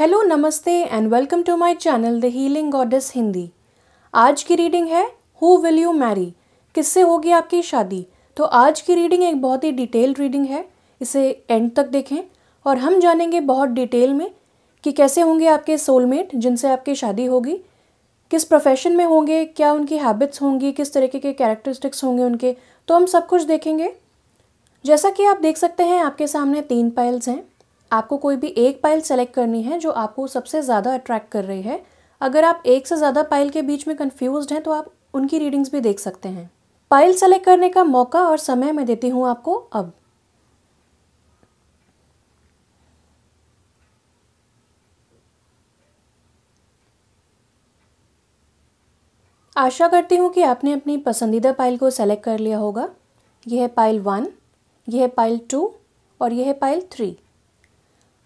Hello, नमस्ते and welcome to my channel the healing goddess Hindi. आज की रीडिंग है हु विल यू मैरी, किससे होगी आपकी शादी। तो आज की रीडिंग एक बहुत ही डिटेल्ड रीडिंग है, इसे एंड तक देखें और हम जानेंगे बहुत डिटेल में कि कैसे होंगे आपके सोलमेट जिनसे आपकी शादी होगी, किस प्रोफेशन में होंगे, क्या उनकी हैबिट्स होंगी, किस तरीके के कैरेक्टरिस्टिक्स होंगे उनके, तो हम सब कुछ देखेंगे। जैसा कि आप देख सकते हैं आपके सामने 3 पाइल्स हैं। आपको कोई भी एक पाइल सेलेक्ट करनी है जो आपको सबसे ज़्यादा अट्रैक्ट कर रही है। अगर आप एक से ज़्यादा पाइल के बीच में कंफ्यूज्ड हैं तो आप उनकी रीडिंग्स भी देख सकते हैं। पाइल सेलेक्ट करने का मौका और समय मैं देती हूँ आपको अब। आशा करती हूँ कि आपने अपनी पसंदीदा पाइल को सेलेक्ट कर लिया होगा। यह है पाइल 1, यह है पाइल 2 और यह है पाइल 3।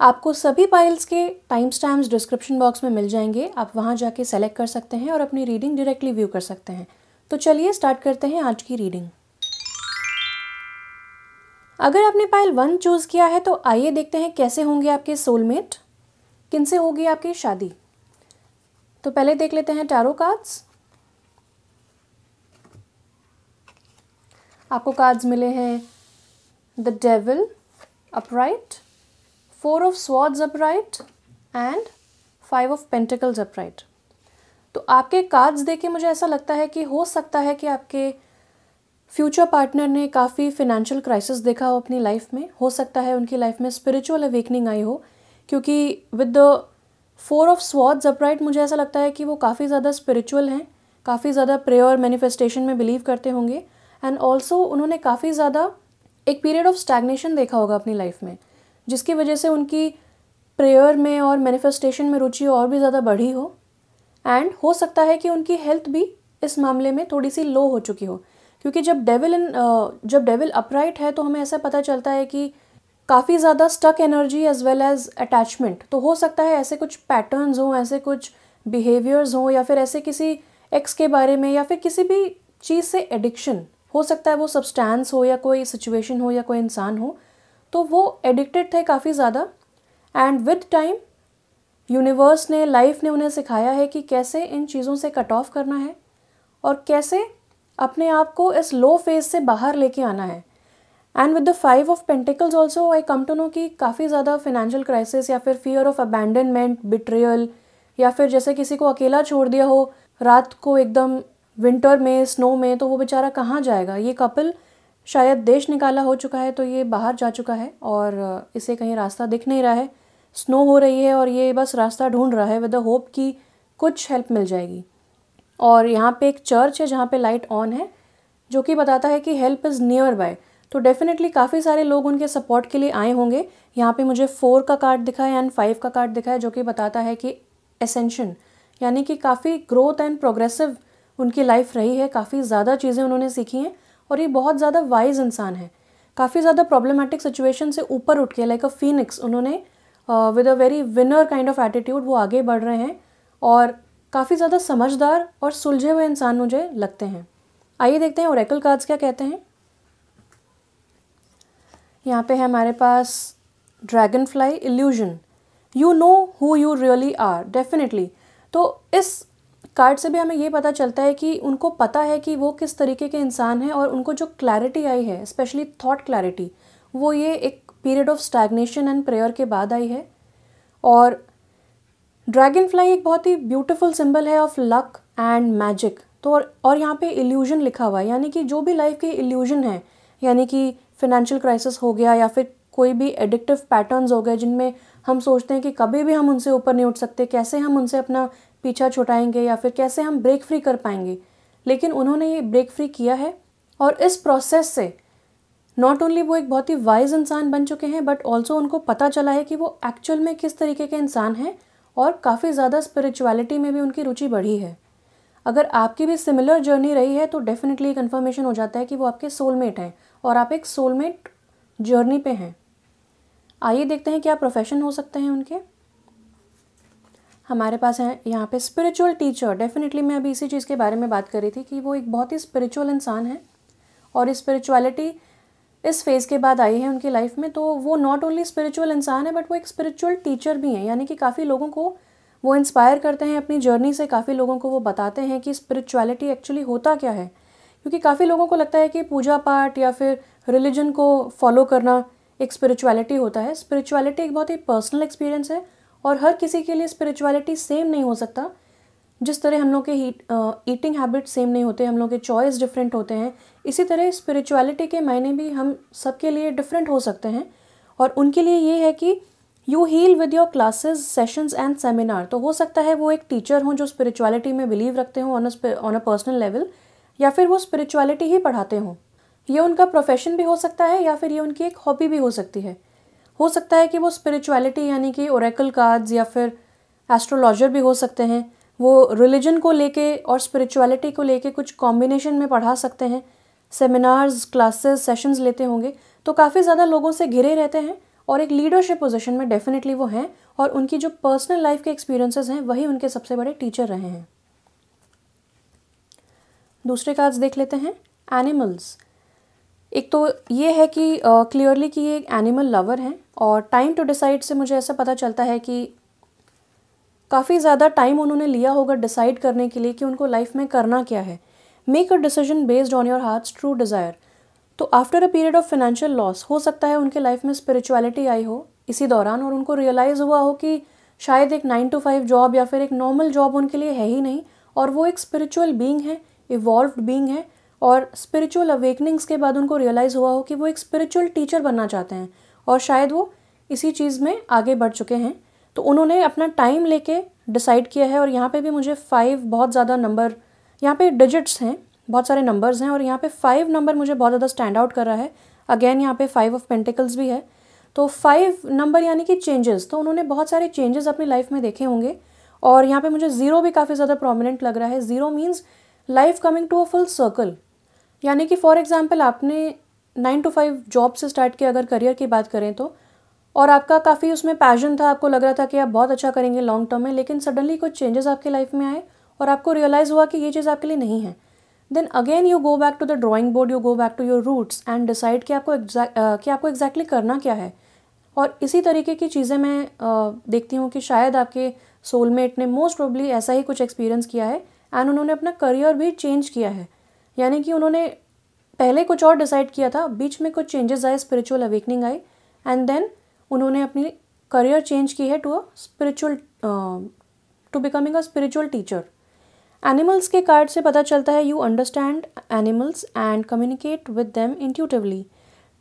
आपको सभी पाइल्स के टाइम स्टैम्प्स डिस्क्रिप्शन बॉक्स में मिल जाएंगे, आप वहां जाके सेलेक्ट कर सकते हैं और अपनी रीडिंग डायरेक्टली व्यू कर सकते हैं। तो चलिए स्टार्ट करते हैं आज की रीडिंग। अगर आपने पाइल 1 चूज किया है तो आइए देखते हैं कैसे होंगे आपके सोलमेट, किनसे होगी आपकी शादी। तो पहले देख लेते हैं टैरो कार्ड्स। आपको कार्ड्स मिले हैं the devil upright, 4 of swords upright and 5 of pentacles upright. तो आपके कार्ड्स देख के मुझे ऐसा लगता है कि हो सकता है कि आपके फ्यूचर पार्टनर ने काफ़ी फिनेंशियल क्राइसिस देखा हो अपनी लाइफ में। हो सकता है उनकी लाइफ में स्पिरिचुअल अवेकनिंग आई हो, क्योंकि with the 4 of swords upright मुझे ऐसा लगता है कि वो काफ़ी ज़्यादा स्पिरिचुअल हैं, काफ़ी ज़्यादा प्रेयर मैनिफेस्टेशन में बिलीव करते होंगे एंड ऑल्सो उन्होंने काफ़ी ज़्यादा एक पीरियड ऑफ स्टैग्नेशन देखा होगा अपनी लाइफ में, जिसकी वजह से उनकी प्रेयर में और मैनिफेस्टेशन में रुचि और भी ज़्यादा बढ़ी हो। एंड हो सकता है कि उनकी हेल्थ भी इस मामले में थोड़ी सी लो हो चुकी हो, क्योंकि जब डेविल अपराइट है तो हमें ऐसा पता चलता है कि काफ़ी ज़्यादा stuck energy as well as attachment. तो हो सकता है ऐसे कुछ पैटर्न्स हों, ऐसे कुछ बिहेवियर्स हों, या फिर ऐसे किसी एक्स के बारे में, या फिर किसी भी चीज़ से एडिक्शन हो सकता है, वो सब्सटेंस हो या कोई सिचुएशन हो या कोई इंसान हो, तो वो एडिक्टेड थे काफ़ी ज़्यादा। एंड विद टाइम यूनिवर्स ने, लाइफ ने उन्हें सिखाया है कि कैसे इन चीज़ों से कट ऑफ करना है और कैसे अपने आप को इस लो फेज से बाहर लेके आना है। And with the 5 of pentacles also I come to know कि काफ़ी ज़्यादा फिनेंशियल क्राइसिस या फिर फियर ऑफ अबैंडनमेंट, बिट्रियल, या फिर जैसे किसी को अकेला छोड़ दिया हो रात को एकदम विंटर में, स्नो में, तो वो बेचारा कहाँ जाएगा। ये कपल शायद देश निकाला हो चुका है, तो ये बाहर जा चुका है और इसे कहीं रास्ता दिख नहीं रहा है। स्नो हो रही है और ये बस रास्ता ढूंढ रहा है विद द होप कि कुछ हेल्प मिल जाएगी। और यहाँ पे एक चर्च है जहाँ पे लाइट ऑन है, जो कि बताता है कि हेल्प इज़ नियर बाय। तो डेफिनेटली काफ़ी सारे लोग उनके सपोर्ट के लिए आए होंगे। यहाँ पे मुझे 4 का कार्ड दिखा है एंड 5 का कार्ड दिखा है, जो कि बताता है कि एसेंशन, यानी कि काफ़ी ग्रोथ एंड प्रोग्रेसिव उनकी लाइफ रही है, काफ़ी ज़्यादा चीज़ें उन्होंने सीखी हैं और ये बहुत ज़्यादा वाइज इंसान है। काफ़ी ज़्यादा प्रॉब्लमेटिक सिचुएशन से ऊपर उठ के लाइक अ फीनिक्स उन्होंने with a very winner kind of attitude वो आगे बढ़ रहे हैं और काफ़ी ज़्यादा समझदार और सुलझे हुए इंसान मुझे लगते हैं। आइए देखते हैं ओरेकल कार्ड्स क्या कहते हैं। यहाँ पे है हमारे पास dragon fly illusion, you know who you really are. Definitely तो इस कार्ड से भी हमें ये पता चलता है कि उनको पता है कि वो किस तरीके के इंसान हैं और उनको जो क्लैरिटी आई है, स्पेशली थॉट क्लैरिटी, वो ये एक period of stagnation and prayer के बाद आई है। और ड्रैगन फ्लाई एक बहुत ही ब्यूटीफुल सिंबल है ऑफ लक एंड मैजिक। तो और यहाँ पे इल्यूजन लिखा हुआ है, यानी कि जो भी लाइफ के इल्यूजन है, यानी कि फिनेंशियल क्राइसिस हो गया या फिर कोई भी एडिक्टिव पैटर्न्स हो गए जिनमें हम सोचते हैं कि कभी भी हम उनसे ऊपर नहीं उठ सकते, कैसे हम उनसे अपना पीछा छुड़ाएंगे या फिर कैसे हम ब्रेक फ्री कर पाएंगे। लेकिन उन्होंने ये ब्रेक फ्री किया है और इस प्रोसेस से नॉट ओनली वो एक बहुत ही वाइज इंसान बन चुके हैं, बट ऑल्सो उनको पता चला है कि वो एक्चुअल में किस तरीके के इंसान हैं और काफ़ी ज़्यादा स्पिरिचुअलिटी में भी उनकी रुचि बढ़ी है। अगर आपकी भी सिमिलर जर्नी रही है तो डेफिनेटली कन्फर्मेशन हो जाता है कि वो आपके सोलमेट हैं और आप एक सोलमेट जर्नी पे हैं। आइए देखते हैं क्या प्रोफेशन हो सकते हैं उनके। हमारे पास है यहाँ पे स्पिरिचुअल टीचर। डेफिनेटली मैं अभी इसी चीज़ के बारे में बात कर रही थी कि वो एक बहुत ही स्पिरिचुअल इंसान है और स्पिरिचुअलिटी इस फेज़ के बाद आई है उनकी लाइफ में, तो वो नॉट ओनली स्पिरिचुअल इंसान है बट वो एक स्पिरिचुअल टीचर भी हैं। यानी कि काफ़ी लोगों को वो इंस्पायर करते हैं अपनी जर्नी से, काफ़ी लोगों को वो बताते हैं कि स्पिरिचुअलिटी एक्चुअली होता क्या है। क्योंकि काफ़ी लोगों को लगता है कि पूजा पाठ या फिर रिलीजन को फॉलो करना एक स्पिरिचुअलिटी होता है। स्पिरिचुअलिटी एक बहुत ही पर्सनल एक्सपीरियंस है और हर किसी के लिए स्पिरिचुअलिटी सेम नहीं हो सकता। जिस तरह हम लोग के ईटिंग हैबिट सेम नहीं होते, हम लोग के चॉइस डिफरेंट होते हैं, इसी तरह स्पिरिचुअलिटी के मायने भी हम सबके लिए डिफरेंट हो सकते हैं। और उनके लिए ये है कि you heal with your classes, sessions and seminar. तो हो सकता है वो एक टीचर हों जो स्पिरिचुअलिटी में बिलीव रखते हों ऑन अ पर्सनल लेवल, या फिर वो स्पिरिचुअलिटी ही पढ़ाते हों। ये उनका प्रोफेशन भी हो सकता है या फिर ये उनकी एक हॉबी भी हो सकती है। हो सकता है कि वो स्पिरिचुअलिटी यानी कि ओरेकल कार्ड्स या फिर एस्ट्रोलॉजर भी हो सकते हैं। वो रिलीजन को लेके और स्पिरिचुअलिटी को लेके कुछ कॉम्बिनेशन में पढ़ा सकते हैं, सेमिनार्स, क्लासेस, सेशंस लेते होंगे, तो काफ़ी ज़्यादा लोगों से घिरे रहते हैं और एक लीडरशिप पोजीशन में डेफिनेटली वो हैं। और उनकी जो पर्सनल लाइफ के एक्सपीरियंसेस हैं वही उनके सबसे बड़े टीचर रहे हैं। दूसरे कार्ड्स देख लेते हैं, एनिमल्स। एक तो ये है कि क्लियरली कि ये एक एनिमल लवर हैं और टाइम टू डिसाइड से मुझे ऐसा पता चलता है कि काफ़ी ज़्यादा टाइम उन्होंने लिया होगा डिसाइड करने के लिए कि उनको लाइफ में करना क्या है। Make a decision based on your heart's true desire. तो after a period of financial loss हो सकता है उनके लाइफ में स्पिरिचुअलिटी आई हो इसी दौरान और उनको रियलाइज़ हुआ हो कि शायद एक 9 to 5 जॉब या फिर एक नॉर्मल जॉब उनके लिए है ही नहीं और वो एक स्पिरिचुअल बीइंग है, इवॉल्व्ड बीइंग है। और स्पिरिचुअल अवेकनिंग्स के बाद उनको रियलाइज़ हुआ हो कि वो एक स्पिरिचुअल टीचर बनना चाहते हैं और शायद वो इसी चीज़ में आगे बढ़ चुके हैं। तो उन्होंने अपना टाइम लेके डिसाइड किया है। और यहाँ पे भी मुझे 5 बहुत ज़्यादा नंबर, यहाँ पे डिजिट्स हैं, बहुत सारे नंबर्स हैं और यहाँ पे 5 नंबर मुझे बहुत ज़्यादा स्टैंड आउट कर रहा है। अगेन यहाँ पे 5 ऑफ पेंटिकल्स भी है, तो 5 नंबर यानी कि चेंजेस। तो उन्होंने बहुत सारे चेंजेस अपनी लाइफ में देखे होंगे। और यहाँ पे मुझे 0 भी काफ़ी ज़्यादा प्रोमिनेंट लग रहा है। 0 means life coming to a full circle. यानी कि फॉर एग्जाम्पल आपने 9 to 5 जॉब से स्टार्ट किया अगर करियर की बात करें तो, और आपका काफ़ी उसमें पैशन था, आपको लग रहा था कि आप बहुत अच्छा करेंगे लॉन्ग टर्म में, लेकिन सडनली कुछ चेंजेस आपकी लाइफ में आए और आपको रियलाइज़ हुआ कि ये चीज़ आपके लिए नहीं है। Then again you go back to the drawing board, you go back to your roots and decide कि आपको एग्जैक्टली करना क्या है। और इसी तरीके की चीज़ें मैं देखती हूँ कि शायद आपके सोलमेट ने मोस्ट प्रोबेबली ऐसा ही कुछ एक्सपीरियंस किया है एंड उन्होंने अपना करियर भी चेंज किया है। यानी कि उन्होंने पहले कुछ और डिसाइड किया था, बीच में कुछ चेंजेस आए, स्पिरिचुअल अवेकनिंग आई एंड देन उन्होंने अपनी करियर चेंज की है to becoming a spiritual teacher. Animals के कार्ड से पता चलता है you understand animals and communicate with them intuitively.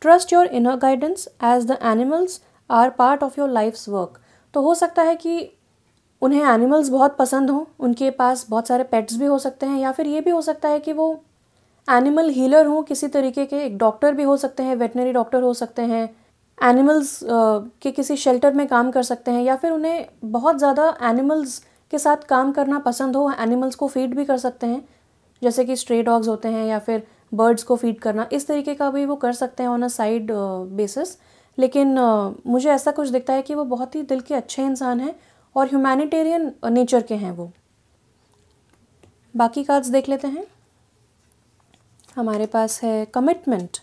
Trust your inner guidance as the animals are part of your life's work. तो हो सकता है कि उन्हें एनिमल्स बहुत पसंद हों, उनके पास बहुत सारे पेट्स भी हो सकते हैं, या फिर ये भी हो सकता है कि वो एनिमल हीलर हों किसी तरीके के, एक डॉक्टर भी हो सकते हैं, वेटनरी डॉक्टर हो सकते हैं, एनिमल्स के किसी शेल्टर में काम कर सकते हैं, या फिर उन्हें बहुत ज़्यादा एनिमल्स के साथ काम करना पसंद हो, एनिमल्स को फीड भी कर सकते हैं, जैसे कि स्ट्रे डॉग्स होते हैं या फिर बर्ड्स को फीड करना, इस तरीके का भी वो कर सकते हैं ऑन अ साइड बेसिस। लेकिन मुझे ऐसा कुछ दिखता है कि वो बहुत ही दिल के अच्छे इंसान हैं और ह्यूमैनिटेरियन नेचर के हैं वो। बाकी कार्ड्स देख लेते हैं। हमारे पास है कमिटमेंट।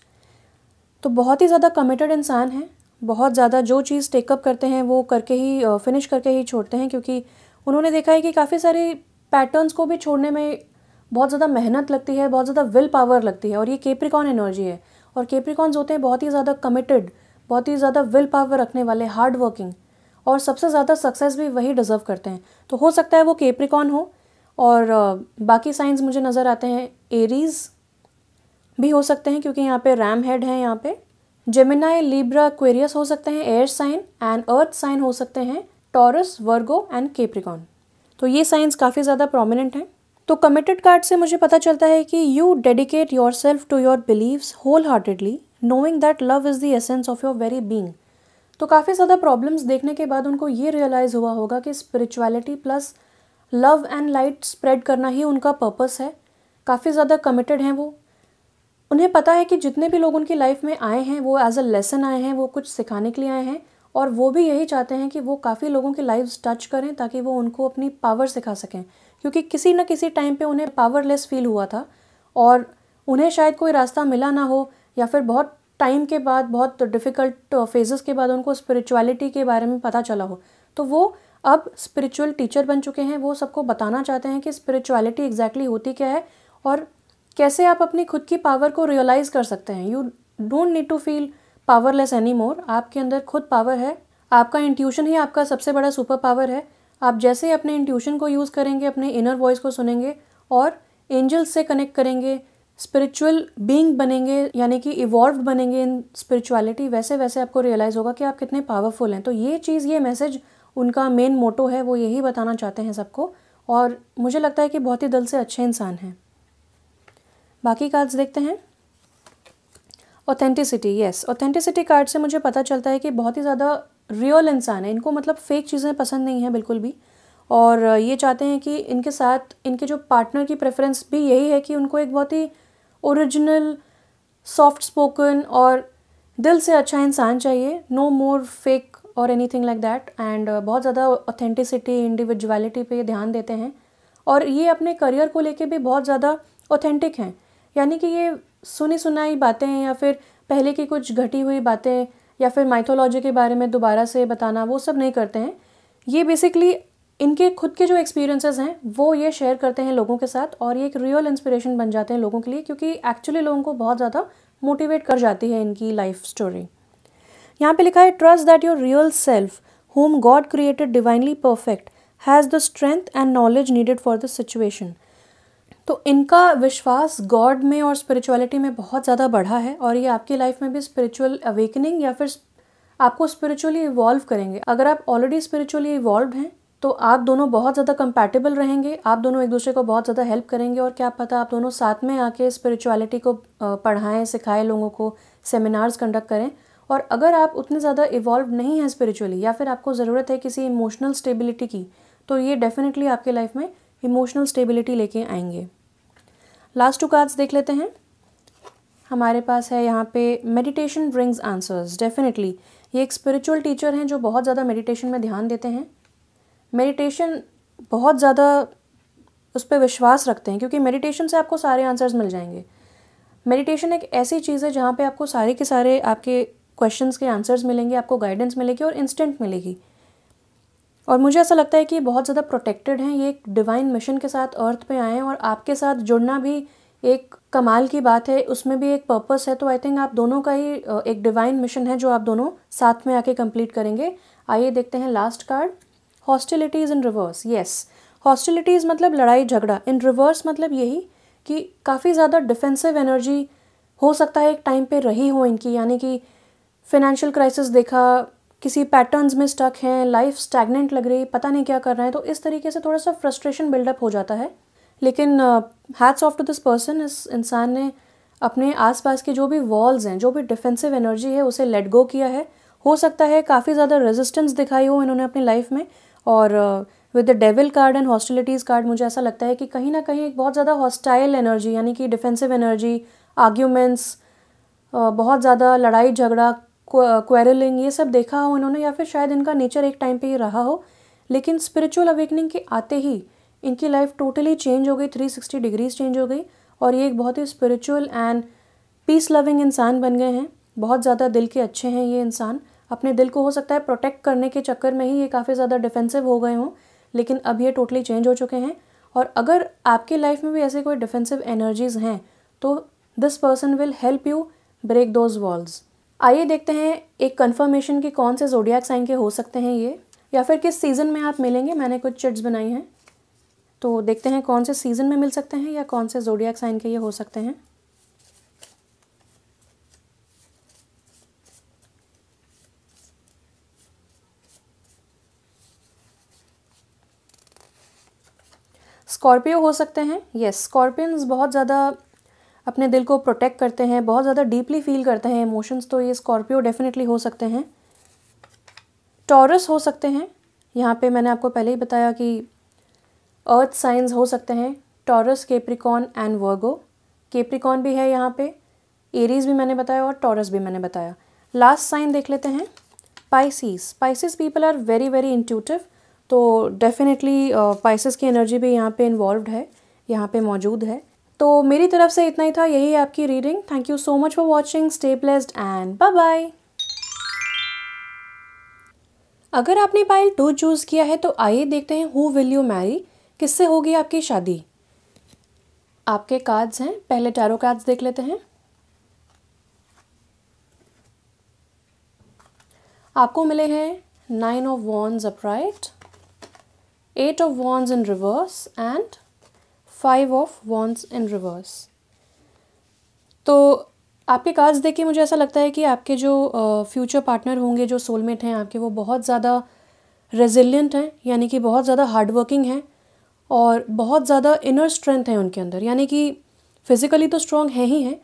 तो बहुत ही ज़्यादा कमिटेड इंसान हैं, बहुत ज़्यादा जो चीज़ टेकअप करते हैं वो करके ही फिनिश करके ही छोड़ते हैं, क्योंकि उन्होंने देखा है कि काफ़ी सारे पैटर्न्स को भी छोड़ने में बहुत ज़्यादा मेहनत लगती है, बहुत ज़्यादा विल पावर लगती है। और ये कैप्रिकॉर्न एनर्जी है और कैप्रिकॉर्न्स होते हैं बहुत ही ज़्यादा कमिटेड, बहुत ही ज़्यादा विल पावर रखने वाले, हार्ड वर्किंग, और सबसे ज़्यादा सक्सेस भी वही डिज़र्व करते हैं। तो हो सकता है वो कैप्रिकॉर्न हो। और बाकी साइंस मुझे नज़र आते हैं एरीज़ भी हो सकते हैं, क्योंकि यहाँ पे रैम हेड है, यहाँ पे जेमिनाई, लिब्रा, एक्वेरियस हो सकते हैं, air sign and earth sign हो सकते हैं, टॉरस, वर्गो एंड कैप्रिकॉर्न। तो ये साइंस काफ़ी ज़्यादा प्रोमिनेंट हैं। तो कमिटेड कार्ड से मुझे पता चलता है कि you dedicate yourself to your beliefs wholeheartedly, knowing that love is the essence of your very being. तो काफ़ी ज़्यादा प्रॉब्लम्स देखने के बाद उनको ये रियलाइज़ हुआ होगा कि spirituality plus love and light spread करना ही उनका पर्पस है। काफ़ी ज़्यादा कमिटेड हैं वो। उन्हें पता है कि जितने भी लोग उनकी लाइफ में आए हैं वो एज अ लेसन आए हैं, वो कुछ सिखाने के लिए आए हैं, और वो भी यही चाहते हैं कि वो काफ़ी लोगों की लाइफ टच करें ताकि वो उनको अपनी पावर सिखा सकें। क्योंकि किसी न किसी टाइम पे उन्हें पावरलेस फील हुआ था और उन्हें शायद कोई रास्ता मिला ना हो, या फिर बहुत टाइम के बाद, बहुत डिफ़िकल्ट फेजेस के बाद उनको स्पिरिचुअलिटी के बारे में पता चला हो, तो वो अब स्पिरिचुअल टीचर बन चुके हैं। वो सबको बताना चाहते हैं कि स्पिरिचुअलिटी एग्जैक्टली होती क्या है और कैसे आप अपनी खुद की पावर को रियलाइज़ कर सकते हैं। You don't need to feel powerless any more. आपके अंदर खुद पावर है। आपका इंट्यूशन ही आपका सबसे बड़ा सुपर पावर है। आप जैसे अपने इंट्यूशन को यूज़ करेंगे, अपने इनर वॉइस को सुनेंगे और एंजल्स से कनेक्ट करेंगे, स्पिरिचुअल बीइंग बनेंगे, यानी कि इवॉल्व बनेंगे इन स्पिरिचुअलिटी, वैसे वैसे आपको रियलाइज़ होगा कि आप कितने पावरफुल हैं। तो ये चीज़, ये मैसेज उनका मेन मोटो है, वो यही बताना चाहते हैं सबको, और मुझे लगता है कि बहुत ही दिल से अच्छे इंसान हैं। बाकी कार्ड्स देखते हैं। ऑथेंटिसिटी, यस, ऑथेंटिसिटी कार्ड से मुझे पता चलता है कि बहुत ही ज़्यादा रियल इंसान है। इनको मतलब फेक चीज़ें पसंद नहीं है बिल्कुल भी, और ये चाहते हैं कि इनके साथ इनके जो पार्टनर की प्रेफरेंस भी यही है कि उनको एक बहुत ही ओरिजिनल, सॉफ्ट स्पोकन और दिल से अच्छा इंसान चाहिए। नो मोर फेक और एनीथिंग लाइक दैट। एंड बहुत ज़्यादा ऑथेंटिसिटी, इंडिविजुअलिटी पे ध्यान देते हैं, और ये अपने करियर को लेके भी बहुत ज़्यादा ऑथेंटिक हैं। यानी कि ये सुनी सुनाई बातें या फिर पहले की कुछ घटी हुई बातें या फिर माइथोलॉजी के बारे में दोबारा से बताना, वो सब नहीं करते हैं। ये बेसिकली इनके खुद के जो एक्सपीरियंसेस हैं वो ये शेयर करते हैं लोगों के साथ, और ये एक रियल इंस्पिरेशन बन जाते हैं लोगों के लिए, क्योंकि एक्चुअली लोगों को बहुत ज़्यादा मोटिवेट कर जाती है इनकी लाइफ स्टोरी। यहाँ पे लिखा है, trust that your real self whom God created divinely perfect has the strength and knowledge needed for this situation। तो इनका विश्वास गॉड में और स्पिरिचुअलिटी में बहुत ज़्यादा बढ़ा है, और ये आपकी लाइफ में भी स्पिरिचुअल अवेकनिंग या फिर आपको स्पिरिचुअली इवॉल्व करेंगे। अगर आप ऑलरेडी स्पिरिचुअली इवॉल्व हैं तो आप दोनों बहुत ज़्यादा कंपैटिबल रहेंगे, आप दोनों एक दूसरे को बहुत ज़्यादा हेल्प करेंगे, और क्या पता आप दोनों साथ में आके स्पिरिचुअलिटी को पढ़ाएं, सिखाएं, लोगों को सेमिनार्स कंडक्ट करें। और अगर आप उतने ज़्यादा इवॉल्व नहीं हैं स्पिरिचुअली, या फिर आपको ज़रूरत है किसी इमोशनल स्टेबिलिटी की, तो ये डेफिनेटली आपके लाइफ में इमोशनल स्टेबिलिटी लेके आएंगे। लास्ट 2 कार्ड्स देख लेते हैं। हमारे पास है यहाँ पे मेडिटेशन ब्रिंग्स आंसर्स। डेफिनेटली ये एक स्पिरिचुअल टीचर हैं जो बहुत ज़्यादा मेडिटेशन में ध्यान देते हैं। मेडिटेशन बहुत ज़्यादा उस पर विश्वास रखते हैं, क्योंकि मेडिटेशन से आपको सारे आंसर्स मिल जाएंगे। मेडिटेशन एक ऐसी चीज़ है जहाँ पे आपको सारे के सारे आपके क्वेश्चंस के आंसर्स मिलेंगे, आपको गाइडेंस मिलेगी और इंस्टेंट मिलेगी। और मुझे ऐसा लगता है कि ये बहुत ज़्यादा प्रोटेक्टेड हैं। ये एक डिवाइन मिशन के साथ अर्थ पे आए हैं, और आपके साथ जुड़ना भी एक कमाल की बात है, उसमें भी एक पर्पस है। तो आई थिंक आप दोनों का ही एक डिवाइन मिशन है जो आप दोनों साथ में आके कंप्लीट करेंगे। आइए देखते हैं लास्ट कार्ड, हॉस्टिलिटीज़ इन रिवर्स। येस, हॉस्टिलिटीज़ मतलब लड़ाई झगड़ा, इन रिवर्स मतलब यही कि काफ़ी ज़्यादा डिफेंसिव एनर्जी हो सकता है एक टाइम पे रही हो इनकी, यानी कि फिनेंशियल क्राइसिस देखा, किसी पैटर्न्स में स्टक हैं, लाइफ स्टैग्नेंट लग रही, पता नहीं क्या कर रहे हैं, तो इस तरीके से थोड़ा सा फ्रस्ट्रेशन बिल्डअप हो जाता है। लेकिन hats off to this person, इस इंसान ने अपने आसपास के जो भी वॉल्स हैं, जो भी डिफेंसिव एनर्जी है, उसे लेट गो किया है। हो सकता है काफ़ी ज़्यादा रेजिस्टेंस दिखाई हो इन्होंने अपनी लाइफ में, और with the devil card and hostilities card मुझे ऐसा लगता है कि कहीं ना कहीं एक बहुत ज़्यादा हॉस्टाइल एनर्जी, यानी कि डिफेंसिव एनर्जी, आर्ग्यूमेंट्स, बहुत ज़्यादा लड़ाई झगड़ा, क्वेरलिंग, ये सब देखा हो इन्होंने, या फिर शायद इनका नेचर एक टाइम पे ही रहा हो। लेकिन स्पिरिचुअल अवेकनिंग के आते ही इनकी लाइफ टोटली चेंज हो गई, 360 डिग्रीज चेंज हो गई, और ये एक बहुत ही स्पिरिचुअल एंड पीस लविंग इंसान बन गए हैं। बहुत ज़्यादा दिल के अच्छे हैं ये इंसान। अपने दिल को हो सकता है प्रोटेक्ट करने के चक्कर में ही ये काफ़ी ज़्यादा डिफेंसिव हो गए हों, लेकिन अब ये टोटली चेंज हो चुके हैं। और अगर आपके लाइफ में भी ऐसे कोई डिफेंसिव एनर्जीज़ हैं तो this person will help you break those walls. आइए देखते हैं एक कंफर्मेशन कि कौन से ज़ोडिएक साइन के हो सकते हैं ये, या फिर किस सीज़न में आप मिलेंगे। मैंने कुछ चिट्स बनाई हैं, तो देखते हैं कौन से सीज़न में मिल सकते हैं या कौन से ज़ोडिएक साइन के ये हो सकते हैं। स्कॉर्पियो हो सकते हैं। यस, स्कॉर्पियंस बहुत ज़्यादा अपने दिल को प्रोटेक्ट करते हैं, बहुत ज़्यादा डीपली फील करते हैं इमोशंस, तो ये स्कॉर्पियो डेफिनेटली हो सकते हैं। टॉरस हो सकते हैं। यहाँ पे मैंने आपको पहले ही बताया कि अर्थ साइंस हो सकते हैं, taurus, Capricorn and Virgo. Capricorn भी है यहाँ पे, एरीज भी मैंने बताया और टॉरस भी मैंने बताया। लास्ट साइन देख लेते हैं, Pisces. Pisces people are very very intuitive, तो डेफिनेटली पाइसिस की एनर्जी भी यहाँ पे इन्वॉल्व्ड है, यहाँ पे मौजूद है। तो मेरी तरफ से इतना ही था, यही है आपकी reading. Thank you so much for watching. Stay blessed and bye bye. अगर आपने पाइल 2 चूज़ किया है तो आइए देखते हैं हु विल यू मैरी, किससे होगी आपकी शादी। आपके कार्ड्स हैं, पहले टैरो कार्ड्स देख लेते हैं। आपको मिले हैं 9 of wands upright, 8 of wands in reverse and 5 of wands in reverse. तो आपके कार्ड्स देख के मुझे ऐसा लगता है कि आपके जो फ्यूचर पार्टनर होंगे, जो सोलमेट हैं आपके, वो बहुत ज़्यादा रेजिलिएंट हैं, यानी कि बहुत ज़्यादा हार्डवर्किंग हैं और बहुत ज़्यादा इनर स्ट्रेंथ है उनके अंदर, यानी कि फिज़िकली तो स्ट्रॉन्ग है ही हैं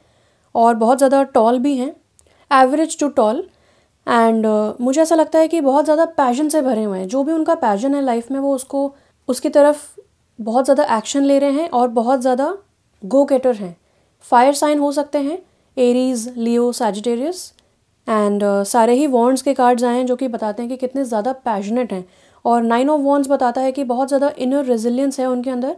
और बहुत ज़्यादा टॉल भी हैं, एवरेज टू टॉल। एंड मुझे ऐसा लगता है कि बहुत ज़्यादा पैशन से भरे हुए हैं। जो भी उनका पैशन है लाइफ में, वो उसकी तरफ बहुत ज़्यादा एक्शन ले रहे हैं और बहुत ज़्यादा गो गेटर हैं। फायर साइन हो सकते हैं, एरीज, लियो, सैजिटेरियस। एंड सारे ही वॉन्ड्स के कार्ड्स आए हैं जो कि बताते हैं कि कितने ज़्यादा पैशनेट हैं। और 9 ऑफ वॉन्ड्स बताता है कि बहुत ज़्यादा इनर रेजिलियंस है उनके अंदर।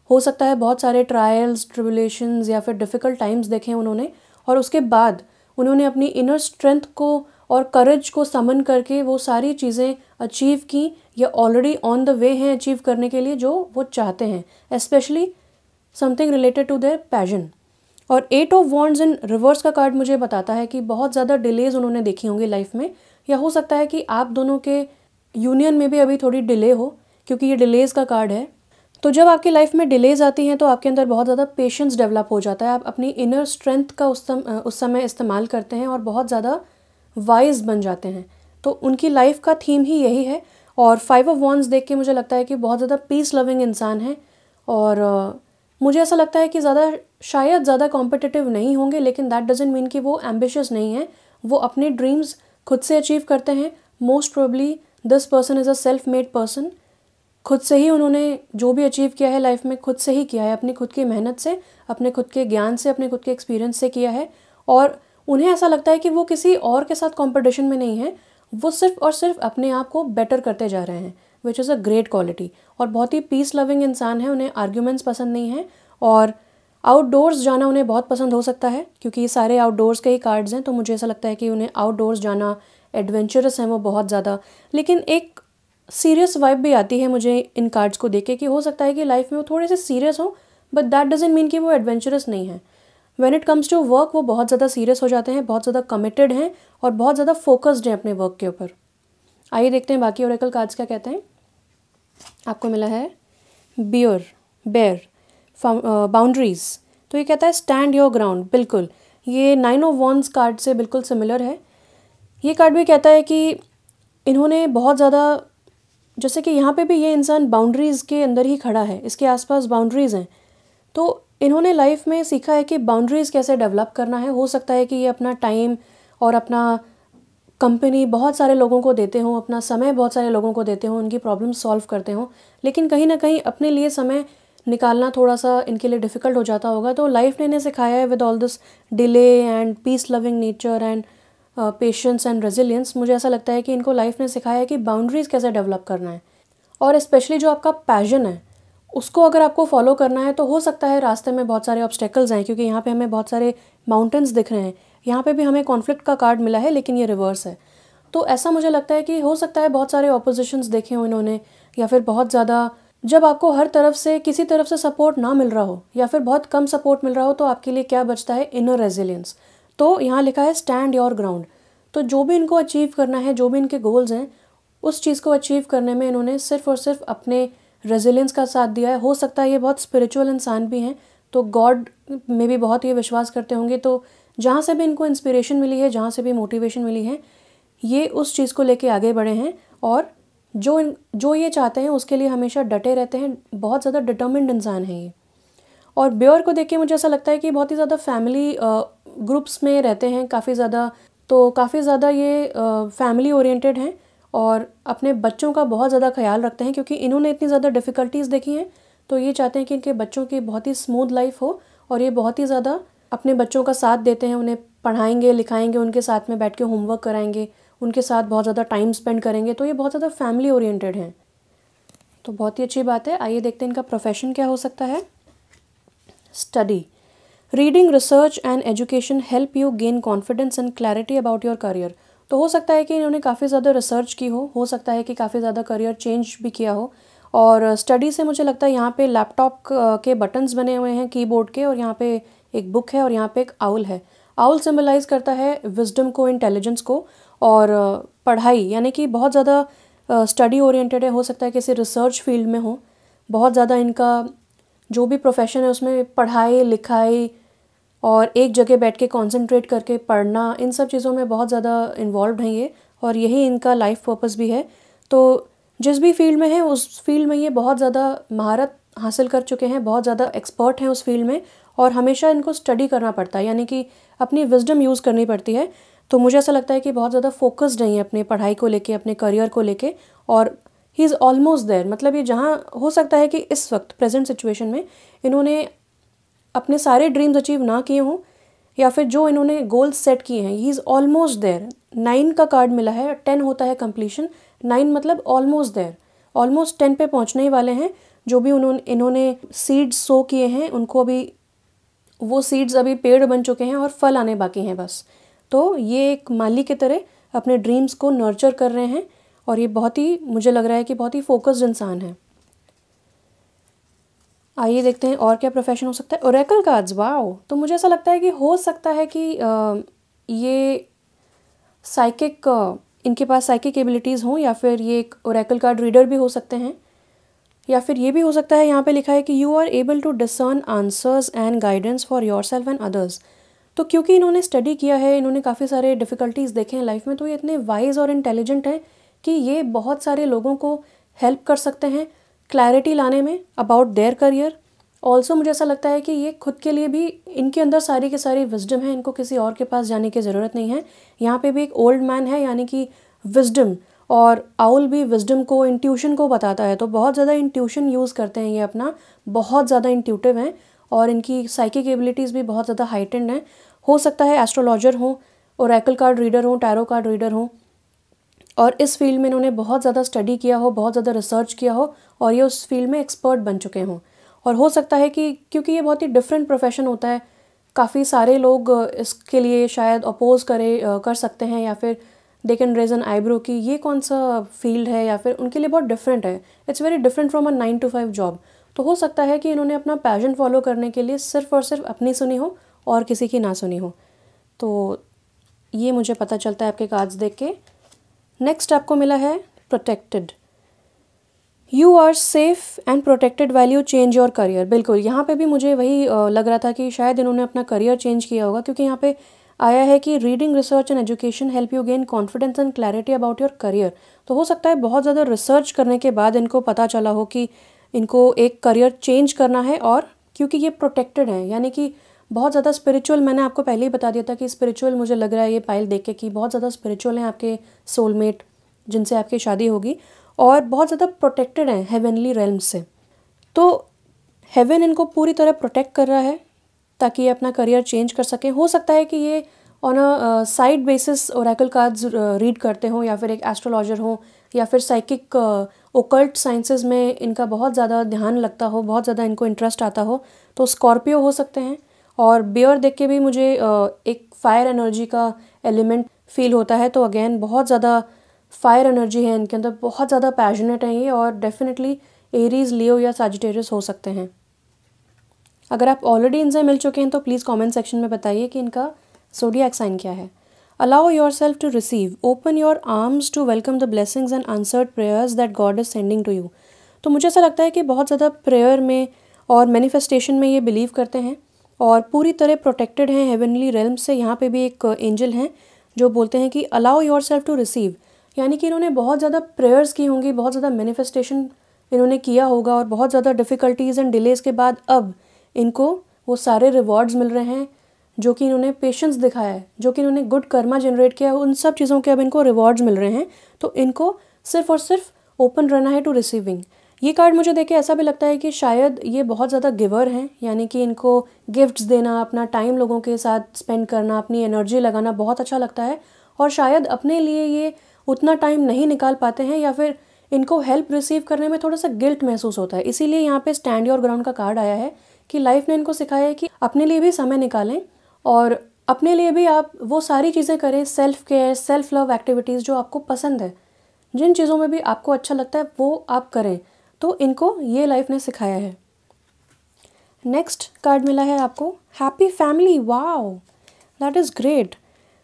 हो सकता है बहुत सारे ट्रायल्स, ट्रिबुलेशंस या फिर डिफ़िकल्ट टाइम्स देखे उन्होंने, और उसके बाद उन्होंने अपनी इनर स्ट्रेंथ को और करेज को समन करके वो सारी चीज़ें अचीव की, या ऑलरेडी ऑन द वे हैं अचीव करने के लिए जो वो चाहते हैं, specially something related to their passion. और 8 ऑफ वॉन्ड्स इन रिवर्स का कार्ड मुझे बताता है कि बहुत ज़्यादा डिलेज उन्होंने देखी होंगी लाइफ में, या हो सकता है कि आप दोनों के यूनियन में भी अभी थोड़ी डिले हो, क्योंकि ये डिलेज का कार्ड है। तो जब आपकी लाइफ में डिलेज आती हैं तो आपके अंदर बहुत ज़्यादा पेशेंस डेवलप हो जाता है। आप अपनी इनर स्ट्रेंथ का उस समय इस्तेमाल करते हैं और बहुत ज़्यादा वाइज बन जाते हैं। तो उनकी लाइफ का थीम ही यही है। और 5 ऑफ वॉन्ड्स देख के मुझे लगता है कि बहुत ज़्यादा पीस लविंग इंसान है, और मुझे ऐसा लगता है कि शायद ज़्यादा कॉम्पिटिटिव नहीं होंगे, लेकिन दैट डजंट मीन कि वो एम्बिशियस नहीं है। वो अपने ड्रीम्स खुद से अचीव करते हैं। Most probably this person is a self made person. खुद से ही उन्होंने जो भी अचीव किया है लाइफ में, खुद से ही किया है, अपनी खुद की मेहनत से, अपने खुद के ज्ञान से, अपने खुद के एक्सपीरियंस से किया है। और उन्हें ऐसा लगता है कि वो किसी और के साथ कंपटीशन में नहीं है, वो सिर्फ और सिर्फ अपने आप को बेटर करते जा रहे हैं, which is a great quality. और बहुत ही पीस लविंग इंसान है। उन्हें आर्ग्यूमेंट्स पसंद नहीं हैं, और आउटडोर्स जाना उन्हें बहुत पसंद हो सकता है, क्योंकि ये सारे आउटडोर्स के ही कार्ड्स हैं। तो मुझे ऐसा लगता है कि उन्हें आउटडोर्स जाना, एडवेंचरस हैं वो बहुत ज़्यादा। लेकिन एक सीरियस वाइब भी आती है मुझे इन कार्ड्स को देख के, कि हो सकता है कि लाइफ में वो थोड़े से सीरियस हो, बट दैट डजंट मीन कि वो एडवेंचरस नहीं है। When it comes to work वो बहुत ज़्यादा सीरियस हो जाते हैं, बहुत ज़्यादा कमिटेड हैं और बहुत ज़्यादा फोकस्ड हैं अपने वर्क के ऊपर। आइए देखते हैं बाकी ओरेकल कार्ड्स क्या कहते हैं। आपको मिला है बेयर, बाउंड्रीज। तो ये कहता है स्टैंड योर ग्राउंड। बिल्कुल, ये 9 ऑफ वॉन्ड्स कार्ड से बिल्कुल सिमिलर है। ये कार्ड भी कहता है कि इन्होंने बहुत ज़्यादा, जैसे कि यहाँ पे भी ये इंसान बाउंड्रीज़ के अंदर ही खड़ा है, इसके आसपास बाउंड्रीज़ हैं। तो इन्होंने लाइफ में सीखा है कि बाउंड्रीज़ कैसे डेवलप करना है। हो सकता है कि ये अपना टाइम और अपना कंपनी बहुत सारे लोगों को देते हों, अपना समय बहुत सारे लोगों को देते हों, उनकी प्रॉब्लम सॉल्व करते हों, लेकिन कहीं ना कहीं अपने लिए समय निकालना थोड़ा सा इनके लिए डिफ़िकल्ट हो जाता होगा। तो लाइफ ने इन्हें सिखाया है, with all this delay and peace loving nature and patience and resilience, मुझे ऐसा लगता है कि इनको लाइफ ने सिखाया है कि बाउंड्रीज़ कैसे डेवलप करना है। और स्पेशली जो आपका पैशन है उसको अगर आपको फॉलो करना है, तो हो सकता है रास्ते में बहुत सारे ऑब्स्टेकल्स आएँ, क्योंकि यहाँ पे हमें बहुत सारे माउंटेन्स दिख रहे हैं। यहाँ पे भी हमें कॉन्फ्लिक्ट का कार्ड मिला है, लेकिन ये रिवर्स है। तो ऐसा मुझे लगता है कि हो सकता है बहुत सारे ऑपोजिशंस देखे हो इन्होंने, या फिर बहुत ज़्यादा, जब आपको हर तरफ से किसी तरफ से सपोर्ट ना मिल रहा हो या फिर बहुत कम सपोर्ट मिल रहा हो, तो आपके लिए क्या बचता है? Inner resilience. तो यहाँ लिखा है स्टैंड योर ग्राउंड। तो जो भी इनको अचीव करना है, जो भी इनके गोल्स हैं, उस चीज़ को अचीव करने में इन्होंने सिर्फ और सिर्फ अपने रेजिलियंस का साथ दिया है। हो सकता है ये बहुत स्पिरिचुअल इंसान भी हैं, तो गॉड में भी बहुत ये विश्वास करते होंगे। तो जहाँ से भी इनको इंस्पिरेशन मिली है, जहाँ से भी मोटिवेशन मिली है, ये उस चीज़ को लेके आगे बढ़े हैं, और जो ये चाहते हैं उसके लिए हमेशा डटे रहते हैं। बहुत ज़्यादा डिटर्मिन्ड इंसान है ये। और बेयर को देख के मुझे ऐसा लगता है कि बहुत ही ज़्यादा फैमिली ग्रुप्स में रहते हैं काफ़ी ज़्यादा। तो काफ़ी ज़्यादा ये फैमिली ओरिएंटेड हैं और अपने बच्चों का बहुत ज़्यादा ख्याल रखते हैं, क्योंकि इन्होंने इतनी ज़्यादा डिफ़िकल्टीज़ देखी हैं। तो ये चाहते हैं कि इनके बच्चों की बहुत ही स्मूथ लाइफ हो, और ये बहुत ही ज़्यादा अपने बच्चों का साथ देते हैं। उन्हें पढ़ाएंगे, लिखाएंगे, उनके साथ में बैठ के होमवर्क कराएंगे, उनके साथ बहुत ज़्यादा टाइम स्पेंड करेंगे। तो ये बहुत ज़्यादा फैमिली ओरिएंटेड हैं। तो बहुत ही अच्छी बात है। आइए देखते हैं इनका प्रोफेशन क्या हो सकता है। Study, reading, research and education help you gain confidence and clarity about your career. तो हो सकता है कि इन्होंने काफ़ी ज़्यादा रिसर्च की हो सकता है कि काफ़ी ज़्यादा करियर चेंज भी किया हो। और स्टडी से मुझे लगता है यहाँ पे लैपटॉप के बटन्स बने हुए हैं कीबोर्ड के, और यहाँ पे एक बुक है और यहाँ पे एक आउल है। आउल सिंबलाइज करता है विजडम को, इंटेलिजेंस को, और पढ़ाई, यानी कि बहुत ज़्यादा स्टडी ओरिएंटेड है। हो सकता है किसी रिसर्च फील्ड में हो, बहुत ज़्यादा इनका जो भी प्रोफेशन है उसमें पढ़ाई लिखाई और एक जगह बैठ के कंसंट्रेट करके पढ़ना, इन सब चीज़ों में बहुत ज़्यादा इन्वॉल्व हैं ये, और यही इनका लाइफ पर्पस भी है। तो जिस भी फील्ड में है उस फील्ड में ये बहुत ज़्यादा महारत हासिल कर चुके हैं, बहुत ज़्यादा एक्सपर्ट हैं उस फील्ड में, और हमेशा इनको स्टडी करना पड़ता है, यानी कि अपनी विजडम यूज़ करनी पड़ती है। तो मुझे ऐसा लगता है कि बहुत ज़्यादा फोकस्ड हैं अपने पढ़ाई को लेके, अपने करियर को लेके, और ही इज़ ऑलमोस्ट देयर। मतलब ये जहाँ हो सकता है कि इस वक्त प्रेजेंट सिचुएशन में इन्होंने अपने सारे ड्रीम्स अचीव ना किए हों, या फिर जो इन्होंने गोल्स सेट किए हैं, ही इज़ ऑलमोस्ट देयर। 9 का कार्ड मिला है, 10 होता है कंप्लीशन, 9 मतलब ऑलमोस्ट देयर, ऑलमोस्ट 10 पे पहुंचने ही वाले हैं। जो भी इन्होंने सीड्स सो किए हैं उनको अभी वो सीड्स अभी पेड़ बन चुके हैं और फल आने बाकी हैं बस। तो ये एक माली की तरह अपने ड्रीम्स को नर्चर कर रहे हैं, और ये बहुत ही, मुझे लग रहा है कि बहुत ही फोकस्ड इंसान है। आइए देखते हैं और क्या प्रोफेशन हो सकता है। Oracle cards, wow. तो मुझे ऐसा लगता है कि हो सकता है कि ये साइकिक, इनके पास साइकिक एबिलिटीज़ हों, या फिर ये एक ओरेकल कार्ड रीडर भी हो सकते हैं, या फिर ये भी हो सकता है, यहाँ पे लिखा है कि you are able to discern answers and guidance for yourself and others. तो क्योंकि इन्होंने स्टडी किया है, इन्होंने काफ़ी सारे डिफ़िकल्टीज़ देखे हैं लाइफ में, तो ये इतने वाइज और इंटेलिजेंट हैं कि ये बहुत सारे लोगों को हेल्प कर सकते हैं क्लैरिटी लाने में अबाउट देयर करियर। ऑल्सो मुझे ऐसा लगता है कि ये खुद के लिए भी, इनके अंदर सारी की सारी विजडम है, इनको किसी और के पास जाने की ज़रूरत नहीं है। यहाँ पे भी एक ओल्ड मैन है, यानी कि विजडम, और आउल भी विजडम को, इंट्यूशन को बताता है। तो बहुत ज़्यादा इंट्यूशन यूज़ करते हैं ये अपना, बहुत ज़्यादा इंट्यूटिव हैं, और इनकी साइकिक एबिलिटीज़ भी बहुत ज़्यादा हाइटेंड हैं। हो सकता है एस्ट्रोलॉजर हों, ओरेकल कार्ड रीडर हों, टैरो कार्ड रीडर हों, और इस फील्ड में इन्होंने बहुत ज़्यादा स्टडी किया हो, बहुत ज़्यादा रिसर्च किया हो, और ये उस फील्ड में एक्सपर्ट बन चुके हों। और हो सकता है कि क्योंकि ये बहुत ही डिफरेंट प्रोफेशन होता है, काफ़ी सारे लोग इसके लिए शायद अपोज कर सकते हैं, या फिर they can raise an eyebrow कि ये कौन सा फील्ड है, या फिर उनके लिए बहुत डिफरेंट है। It's very different from a 9 to 5 job. तो हो सकता है कि इन्होंने अपना पैशन फॉलो करने के लिए सिर्फ और सिर्फ अपनी सुनी हो और किसी की ना सुनी हो। तो ये मुझे पता चलता है आपके कार्ड्स देख के। नेक्स्ट आपको मिला है protected. You are safe and protected while you change your career. बिल्कुल, यहाँ पे भी मुझे वही लग रहा था कि शायद इन्होंने अपना करियर चेंज किया होगा, क्योंकि यहाँ पे आया है कि reading, research and education help you gain confidence and clarity about your career. तो हो सकता है बहुत ज़्यादा रिसर्च करने के बाद इनको पता चला हो कि इनको एक करियर चेंज करना है, और क्योंकि ये प्रोटेक्टेड हैं, यानी कि बहुत ज़्यादा स्पिरिचुअल, मैंने आपको पहले ही बता दिया था कि स्पिरिचुअल मुझे लग रहा है ये पाइल देख के कि बहुत ज़्यादा स्पिरिचुअल हैं आपके सोलमेट जिनसे आपकी शादी होगी, और बहुत ज़्यादा प्रोटेक्टेड हैं हेवनली रेल्म से। तो हेवन इनको पूरी तरह प्रोटेक्ट कर रहा है ताकि ये अपना करियर चेंज कर सकें। हो सकता है कि ये on a side basis Oracle cards read करते हों, या फिर एक एस्ट्रोलॉजर हो, या फिर साइकिक ओकल्ट साइंसेस में इनका बहुत ज़्यादा ध्यान लगता हो, बहुत ज़्यादा इनको इंटरेस्ट आता हो। तो स्कॉर्पियो हो सकते हैं। और बियर देख के भी मुझे एक फायर एनर्जी का एलिमेंट फील होता है। तो अगेन बहुत ज़्यादा फायर एनर्जी है इनके अंदर, बहुत ज़्यादा पैशनेट हैं ये, और डेफिनेटली एरीज, लियो या सजिटेरियस हो सकते हैं। अगर आप ऑलरेडी इनसे मिल चुके हैं तो प्लीज़ कमेंट सेक्शन में बताइए कि इनका ज़ोडिएक साइन क्या है। Allow yourself to receive, open your arms to welcome the blessings and answered prayers that God is sending to you. तो मुझे ऐसा लगता है कि बहुत ज़्यादा प्रेयर में और मैनिफेस्टेशन में ये बिलीव करते हैं, और पूरी तरह प्रोटेक्टेड हैं हेवनली रेल्म से। यहाँ पे भी एक एंजल हैं जो बोलते हैं कि allow yourself to receive, यानी कि इन्होंने बहुत ज़्यादा प्रेयर्स की होंगी, बहुत ज़्यादा मैनिफेस्टेशन इन्होंने किया होगा, और बहुत ज़्यादा डिफ़िकल्टीज़ एंड डिलेज़ के बाद अब इनको वो सारे रिवॉर्ड्स मिल रहे हैं जो कि इन्होंने पेशेंस दिखाया है, जो कि इन्होंने गुड कर्मा जनरेट किया है, उन सब चीज़ों के अब इनको रिवॉर्ड्स मिल रहे हैं। तो इनको सिर्फ और सिर्फ ओपन रहना है टू रिसीविंग। ये कार्ड मुझे देख के ऐसा भी लगता है कि शायद ये बहुत ज़्यादा गिवर हैं, यानी कि इनको गिफ्ट्स देना, अपना टाइम लोगों के साथ स्पेंड करना, अपनी एनर्जी लगाना बहुत अच्छा लगता है, और शायद अपने लिए ये उतना टाइम नहीं निकाल पाते हैं, या फिर इनको हेल्प रिसीव करने में थोड़ा सा गिल्ट महसूस होता है। इसीलिए यहाँ पे स्टैंड योर ग्राउंड का कार्ड आया है कि लाइफ ने इनको सिखाया है कि अपने लिए भी समय निकालें और अपने लिए भी आप वो सारी चीज़ें करें, self care, self love activities जो आपको पसंद है, जिन चीज़ों में भी आपको अच्छा लगता है वो आप करें। तो इनको ये लाइफ ने सिखाया है। नेक्स्ट कार्ड मिला है आपको happy family. Wow, that is great.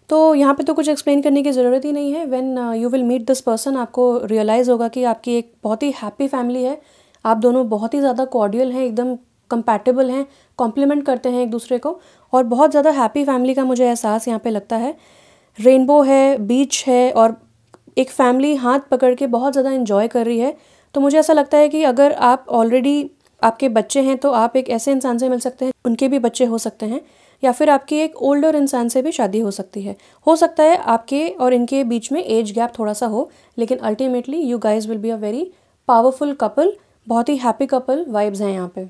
तो यहाँ पे तो कुछ एक्सप्लेन करने की ज़रूरत ही नहीं है। When you will meet this person, आपको रियलाइज़ होगा कि आपकी एक बहुत ही हैप्पी फैमिली है। आप दोनों बहुत ही ज़्यादा कॉर्डियल हैं, एकदम कंपैटिबल हैं, कॉम्प्लीमेंट करते हैं एक दूसरे को, और बहुत ज़्यादा हैप्पी फैमिली का मुझे एहसास यहाँ पे लगता है। रेनबो है, बीच है और एक फैमिली हाथ पकड़ के बहुत ज़्यादा इन्जॉय कर रही है। तो मुझे ऐसा लगता है कि अगर आप ऑलरेडी आपके बच्चे हैं तो आप एक ऐसे इंसान से मिल सकते हैं, उनके भी बच्चे हो सकते हैं, या फिर आपकी एक ओल्डर इंसान से भी शादी हो सकती है। हो सकता है आपके और इनके बीच में एज गैप थोड़ा सा हो, लेकिन ultimately you guys will be a very powerful couple. बहुत ही हैप्पी कपल वाइब्स हैं यहाँ पे।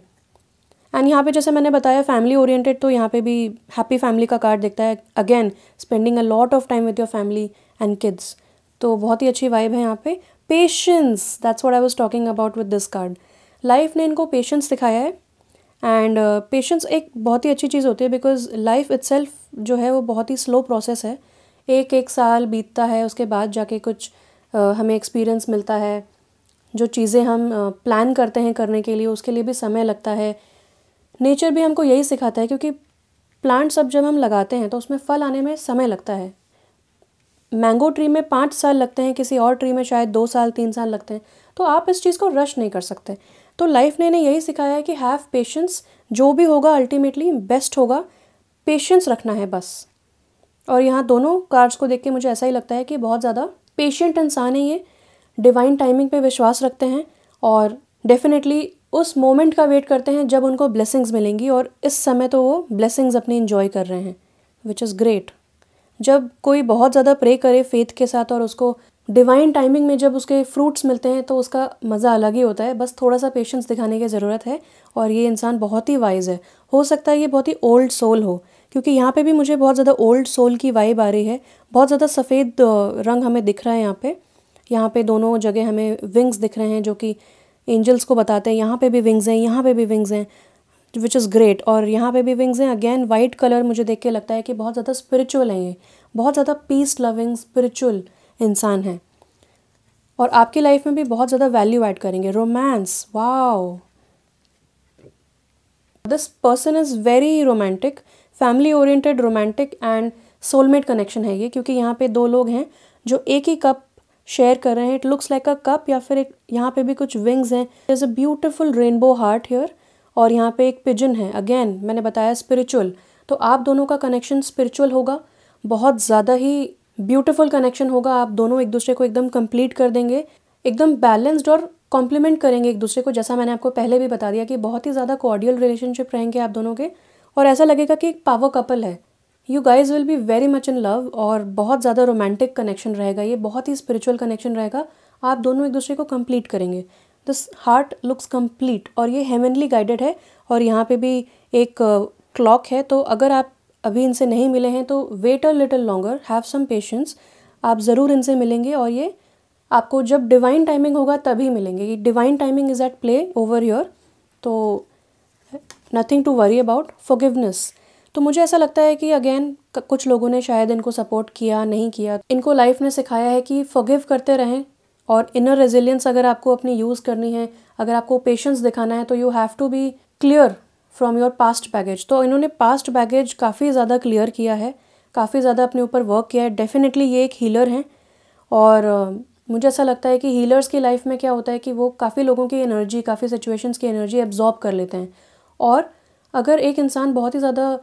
एंड यहाँ पे जैसे मैंने बताया फैमिली ओरिएंटेड, तो यहाँ पे भी हैप्पी फैमिली का कार्ड दिखता है। Again spending a lot of time with your family and kids, तो बहुत ही अच्छी वाइब है यहाँ पे। Patience, that's what I was talking about with this card. Life ने इनको पेशेंस दिखाया है। एंड पेशेंस एक बहुत ही अच्छी चीज़ होती है, बिकॉज लाइफ इट्सेल्फ जो है वो बहुत ही स्लो प्रोसेस है। एक एक साल बीतता है, उसके बाद जाके कुछ हमें एक्सपीरियंस मिलता है। जो चीज़ें हम प्लान करते हैं करने के लिए, उसके लिए भी समय लगता है। नेचर भी हमको यही सिखाता है, क्योंकि प्लांट्स अब जब हम लगाते हैं तो उसमें फल आने में समय लगता है। मैंगो ट्री में 5 साल लगते हैं, किसी और ट्री में शायद 2 साल 3 साल लगते हैं। तो आप इस चीज़ को रश नहीं कर सकते। तो लाइफ ने इन्हें यही सिखाया है कि हैव पेशेंस, जो भी होगा अल्टीमेटली बेस्ट होगा, पेशेंस रखना है बस। और यहाँ दोनों कार्ड्स को देख के मुझे ऐसा ही लगता है कि बहुत ज़्यादा पेशेंट इंसान है ये, डिवाइन टाइमिंग पे विश्वास रखते हैं और डेफिनेटली उस मोमेंट का वेट करते हैं जब उनको ब्लेसिंग्स मिलेंगी, और इस समय तो वो ब्लेसिंग्स अपनी इन्जॉय कर रहे हैं, विच इज़ ग्रेट। जब कोई बहुत ज़्यादा प्रे करे फेथ के साथ और उसको डिवाइन टाइमिंग में जब उसके फ्रूट्स मिलते हैं तो उसका मज़ा अलग ही होता है। बस थोड़ा सा पेशेंस दिखाने की ज़रूरत है। और ये इंसान बहुत ही वाइज है। हो सकता है ये बहुत ही ओल्ड सोल हो, क्योंकि यहाँ पे भी मुझे बहुत ज़्यादा ओल्ड सोल की वाइब आ रही है। बहुत ज़्यादा सफ़ेद रंग हमें दिख रहा है यहाँ पे। यहाँ पे दोनों जगह हमें विंग्स दिख रहे हैं, जो कि एंजल्स को बताते हैं। यहाँ पे भी विंग्स हैं, यहाँ पे भी विंग्स हैं, विच इज़ ग्रेट। और यहाँ पे भी विंग्स हैं। अगेन वाइट कलर मुझे देख के लगता है कि बहुत ज़्यादा स्पिरिचुअल है ये, बहुत ज़्यादा पीस लविंग स्पिरिचुअल इंसान है, और आपकी लाइफ में भी बहुत ज़्यादा वैल्यू ऐड करेंगे। Romance, wow, this person is very romantic, family oriented romantic and soulmate connection है ये, क्योंकि यहाँ पे दो लोग हैं जो एक ही कप शेयर कर रहे हैं। It looks like a cup, या फिर एक यहाँ पे भी कुछ विंग्स हैं। There is a beautiful rainbow heart here, और यहाँ पे एक पिजन है। अगेन मैंने बताया स्पिरिचुअल, तो आप दोनों का कनेक्शन स्पिरिचुअल होगा, बहुत ज़्यादा ही ब्यूटीफुल कनेक्शन होगा। आप दोनों एक दूसरे को एकदम कंप्लीट कर देंगे, एकदम बैलेंस्ड और कॉम्प्लीमेंट करेंगे एक दूसरे को। जैसा मैंने आपको पहले भी बता दिया कि बहुत ही ज़्यादा कॉर्डियल रिलेशनशिप रहेंगे आप दोनों के, और ऐसा लगेगा कि एक पावर कपल है। You guys will be very much in love, और बहुत ज़्यादा रोमांटिक कनेक्शन रहेगा ये, बहुत ही स्पिरिचुअल कनेक्शन रहेगा। आप दोनों एक दूसरे को कंप्लीट करेंगे। दिस हार्ट लुक्स कंप्लीट, और ये हेवनली गाइडेड है। और यहाँ पे भी एक क्लॉक है, तो अगर आप अभी इनसे नहीं मिले हैं तो wait a little longer, have some patience, आप ज़रूर इनसे मिलेंगे। और ये आपको जब डिवाइन टाइमिंग होगा तभी मिलेंगे। ये divine timing is at play over here, तो nothing to worry about. Forgiveness, तो मुझे ऐसा लगता है कि अगेन कुछ लोगों ने शायद इनको सपोर्ट किया, नहीं किया, इनको लाइफ ने सिखाया है कि फॉरगिव करते रहें। और इनर रेजिलियंस अगर आपको अपनी यूज़ करनी है, अगर आपको पेशेंस दिखाना है, तो you have to be clear from your past baggage. तो इन्होंने पास्ट बैगेज काफ़ी ज़्यादा क्लियर किया है, काफ़ी ज़्यादा अपने ऊपर वर्क किया है। डेफिनेटली ये एक हीलर हैं, और मुझे ऐसा लगता है कि हीलर्स की लाइफ में क्या होता है कि वो काफ़ी लोगों की एनर्जी, काफ़ी सिचुएशंस की एनर्जी एब्जॉर्ब कर लेते हैं। और अगर एक इंसान बहुत ही ज़्यादा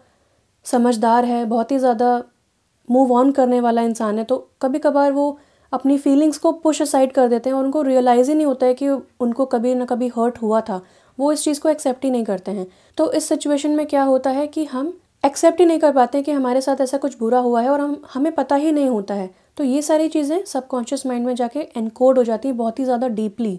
समझदार है, बहुत ही ज़्यादा मूव ऑन करने वाला इंसान है, तो कभी कभार वो अपनी फीलिंग्स को पुश असाइड कर देते हैं, और उनको रियलाइज़ ही नहीं होता है कि उनको कभी ना कभी हर्ट हुआ था। वो इस चीज़ को एक्सेप्ट ही नहीं करते हैं। तो इस सिचुएशन में क्या होता है कि हम एक्सेप्ट ही नहीं कर पाते कि हमारे साथ ऐसा कुछ बुरा हुआ है, और हमें पता ही नहीं होता है। तो ये सारी चीज़ें सबकॉन्शियस माइंड में जाके एनकोड हो जाती हैं बहुत ही ज़्यादा डीपली।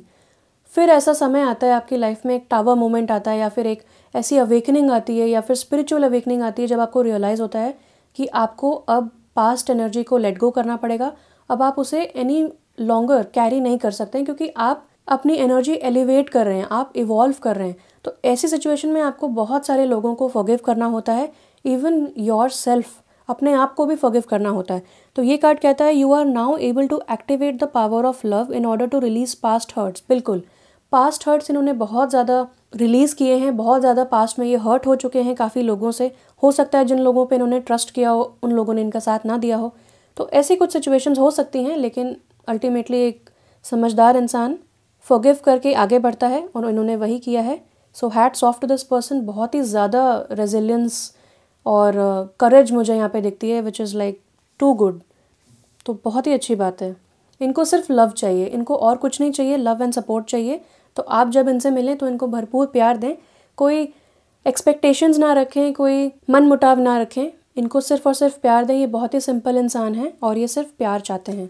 फिर ऐसा समय आता है आपकी लाइफ में, एक टावर मोमेंट आता है, या फिर एक ऐसी अवेकनिंग आती है, या फिर स्पिरिचुअल अवेकनिंग आती है, जब आपको रियलाइज़ होता है कि आपको अब पास्ट एनर्जी को लेट गो करना पड़ेगा। अब आप उसे एनी लॉन्गर कैरी नहीं कर सकते हैं, क्योंकि आप अपनी एनर्जी एलिवेट कर रहे हैं, आप इवॉल्व कर रहे हैं। तो ऐसी सिचुएशन में आपको बहुत सारे लोगों को फॉरगिव करना होता है, इवन योर सेल्फ, अपने आप को भी फॉरगिव करना होता है। तो ये कार्ड कहता है you are now able to activate the power of love in order to release past hurts. बिल्कुल, पास्ट हर्ट्स इन्होंने बहुत ज़्यादा रिलीज़ किए हैं, बहुत ज़्यादा पास्ट में ये हर्ट हो चुके हैं काफ़ी लोगों से। हो सकता है जिन लोगों पे इन्होंने ट्रस्ट किया हो उन लोगों ने इनका साथ ना दिया हो। तो ऐसी कुछ सिचुएशंस हो सकती हैं, लेकिन अल्टीमेटली एक समझदार इंसान फॉरगिव करके आगे बढ़ता है और इन्होंने वही किया है। So hats off to this person. बहुत ही ज़्यादा रेजिलियंस और करेज मुझे यहाँ पे दिखती है, which is like too good. तो बहुत ही अच्छी बात है। इनको सिर्फ लव चाहिए, इनको और कुछ नहीं चाहिए, लव एंड सपोर्ट चाहिए। तो आप जब इनसे मिलें तो इनको भरपूर प्यार दें, कोई एक्सपेक्टेशंस ना रखें, कोई मन मुटाव ना रखें, इनको सिर्फ और सिर्फ प्यार दें। ये बहुत ही सिंपल इंसान है और ये सिर्फ प्यार चाहते हैं।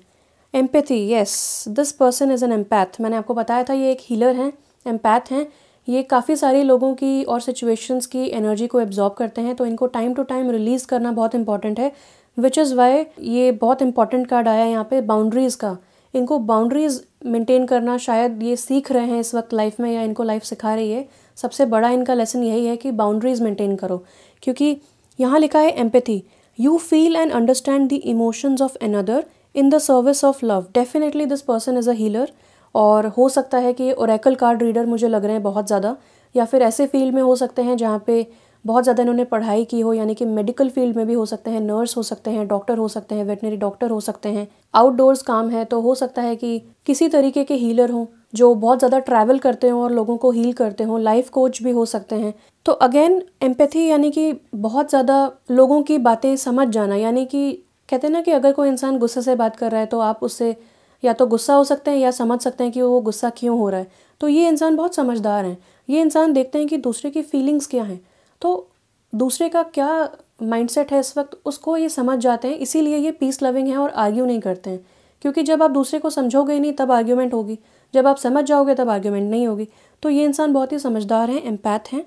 Empathy, yes, this person is N empath. मैंने आपको बताया था ये एक हीलर हैं, एम्पैथ हैं। ये काफ़ी सारे लोगों की और सिचुएशंस की एनर्जी को एब्जॉर्ब करते हैं, तो इनको टाइम टू टाइम रिलीज़ करना बहुत इंपॉर्टेंट है, विच इज़ वाई ये बहुत इंपॉर्टेंट कार्ड आया है यहाँ पे बाउंड्रीज़ का। इनको बाउंड्रीज़ मेंटेन करना शायद ये सीख रहे हैं इस वक्त लाइफ में, या इनको लाइफ सिखा रही है। सबसे बड़ा इनका लेसन यही है कि बाउंड्रीज़ मेंटेन करो, क्योंकि यहाँ लिखा है empathy, you feel and understand the emotions of another in the service of love. Definitely this person is a healer, और हो सकता है कि ओरेकल कार्ड रीडर मुझे लग रहे हैं बहुत ज़्यादा, या फिर ऐसे फील्ड में हो सकते हैं जहाँ पे बहुत ज़्यादा इन्होंने पढ़ाई की हो, यानी कि मेडिकल फील्ड में भी हो सकते हैं, नर्स हो सकते हैं, डॉक्टर हो सकते हैं, वेटनरी डॉक्टर हो सकते हैं, आउटडोर्स काम है तो हो सकता है कि किसी तरीके के हीलर हों जो बहुत ज़्यादा ट्रैवल करते हों और लोगों को हील करते हों, लाइफ कोच भी हो सकते हैं। तो अगेन एम्पैथी यानी कि बहुत ज़्यादा लोगों की बातें समझ जाना, यानी कि कहते हैं ना कि अगर कोई इंसान गुस्से से बात कर रहा है तो आप उससे या तो गुस्सा हो सकते हैं या समझ सकते हैं कि वो गुस्सा क्यों हो रहा है। तो ये इंसान बहुत समझदार हैं, ये इंसान देखते हैं कि दूसरे की फीलिंग्स क्या हैं, तो दूसरे का क्या माइंडसेट है इस वक्त उसको ये समझ जाते हैं, इसीलिए ये पीस लविंग है और आर्ग्यू नहीं करते हैं। क्योंकि जब आप दूसरे को समझोगे ही नहीं तब आर्ग्यूमेंट होगी, जब आप समझ जाओगे तब आर्ग्यूमेंट नहीं होगी। तो ये इंसान बहुत ही समझदार हैं, एम्पैथ हैं।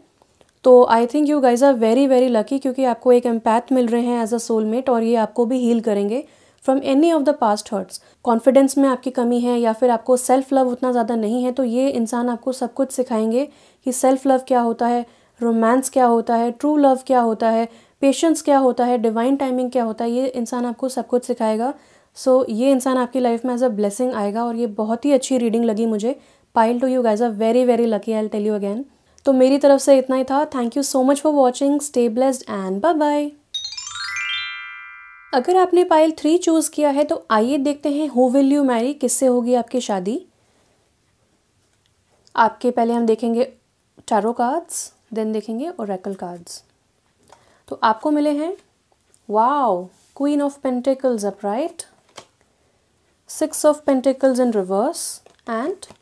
तो I think you guys are very very lucky, क्योंकि आपको एक एम्पैथ मिल रहे हैं एज अ सोलमेट, और ये आपको भी हील करेंगे from any of the past hurts. Confidence में आपकी कमी है या फिर आपको सेल्फ लव उतना ज़्यादा नहीं है, तो ये इंसान आपको सब कुछ सिखाएंगे कि सेल्फ लव क्या होता है, रोमांस क्या होता है, ट्रू लव क्या होता है, पेशेंस क्या होता है, डिवाइन टाइमिंग क्या होता है। ये इंसान आपको सब कुछ सिखाएगा। सो ये इंसान आपकी लाइफ में एज अ ब्लेसिंग आएगा, और ये बहुत ही अच्छी रीडिंग लगी मुझे। Pile two you guys are very very lucky, I will tell you again. तो मेरी तरफ से इतना ही था। Thank you so much for watching, stay blessed and bye bye. अगर आपने पाइल 3 चूज़ किया है तो आइए देखते हैं हु विल यू मैरी, किससे होगी आपकी शादी। आपके पहले हम देखेंगे टैरो कार्ड्स, देन देखेंगे ओरेकल कार्ड्स। तो आपको मिले हैं wow, queen of pentacles upright, 6 of pentacles in reverse and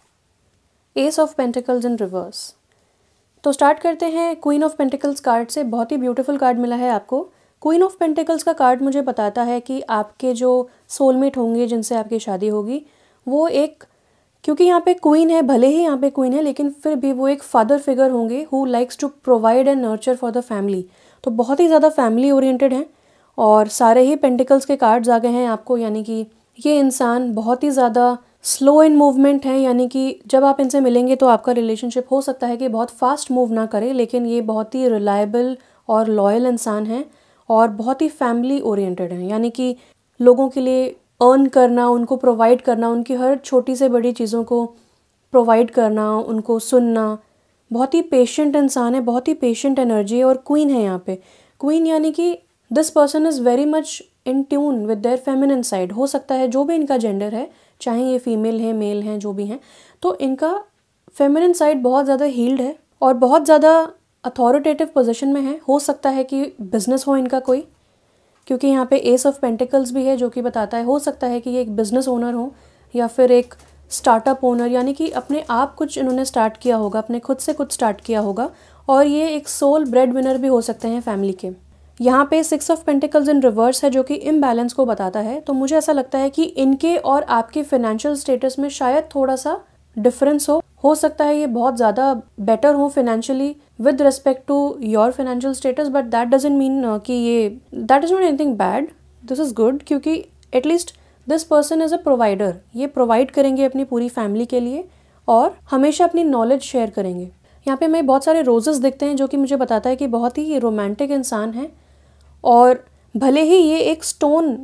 S of pentacles in reverse. तो स्टार्ट करते हैं क्वीन ऑफ पेंटिकल्स कार्ड से। बहुत ही ब्यूटीफुल कार्ड मिला है आपको। क्वीन ऑफ पेंटिकल्स का कार्ड मुझे बताता है कि आपके जो सोलमेट होंगे जिनसे आपकी शादी होगी, वो एक, क्योंकि यहाँ पे क्वीन है, भले ही यहाँ पे क्वीन है, लेकिन फिर भी वो एक फादर फिगर होंगे who likes to provide and nurture for the family. तो बहुत ही ज़्यादा फैमिली ओरिएंटेड हैं, और सारे ही पेंटिकल्स के कार्ड्स आ गए हैं आपको, यानी कि ये इंसान बहुत ही ज़्यादा स्लो इन मूवमेंट है, यानी कि जब आप इनसे मिलेंगे तो आपका रिलेशनशिप हो सकता है कि बहुत फास्ट मूव ना करे, लेकिन ये बहुत ही रिलायबल और लॉयल इंसान हैं और बहुत ही फैमिली ओरिएंटेड हैं, यानी कि लोगों के लिए अर्न करना, उनको प्रोवाइड करना, उनकी हर छोटी से बड़ी चीज़ों को प्रोवाइड करना, उनको सुनना। बहुत ही पेशेंट इंसान है, बहुत ही पेशेंट एनर्जी है, और क्वीन है यहाँ पे। क्वीन यानी कि this person is very much in tune with their feminine side. हो सकता है जो भी इनका जेंडर है, चाहे ये फीमेल है मेल हैं जो भी हैं, तो इनका फेमिनिन साइड बहुत ज़्यादा हील्ड है और बहुत ज़्यादा अथॉरिटेटिव पोजीशन में है। हो सकता है कि बिजनेस हो इनका कोई, क्योंकि यहाँ पे एस ऑफ पेंटिकल्स भी है जो कि बताता है, हो सकता है कि ये एक बिजनेस ओनर हो या फिर एक स्टार्टअप ओनर, यानी कि अपने आप कुछ इन्होंने स्टार्ट किया होगा, अपने खुद से कुछ स्टार्ट किया होगा, और ये एक सोल ब्रेड विनर भी हो सकते हैं फैमिली के। यहाँ पे 6 ऑफ पेंटिकल्स इन रिवर्स है जो कि इम्बैलेंस को बताता है। तो मुझे ऐसा लगता है कि इनके और आपके फाइनेंशियल स्टेटस में शायद थोड़ा सा डिफरेंस हो सकता है ये बहुत ज़्यादा बेटर हो financially with respect to your financial status, but that doesn't mean कि ये that is not anything bad, this is good, क्योंकि at least this person is a provider. ये प्रोवाइड करेंगे अपनी पूरी फैमिली के लिए और हमेशा अपनी नॉलेज शेयर करेंगे। यहाँ पे हमें बहुत सारे रोजेस दिखते हैं जो कि मुझे बताता है कि बहुत ही रोमांटिक इंसान है, और भले ही ये एक स्टोन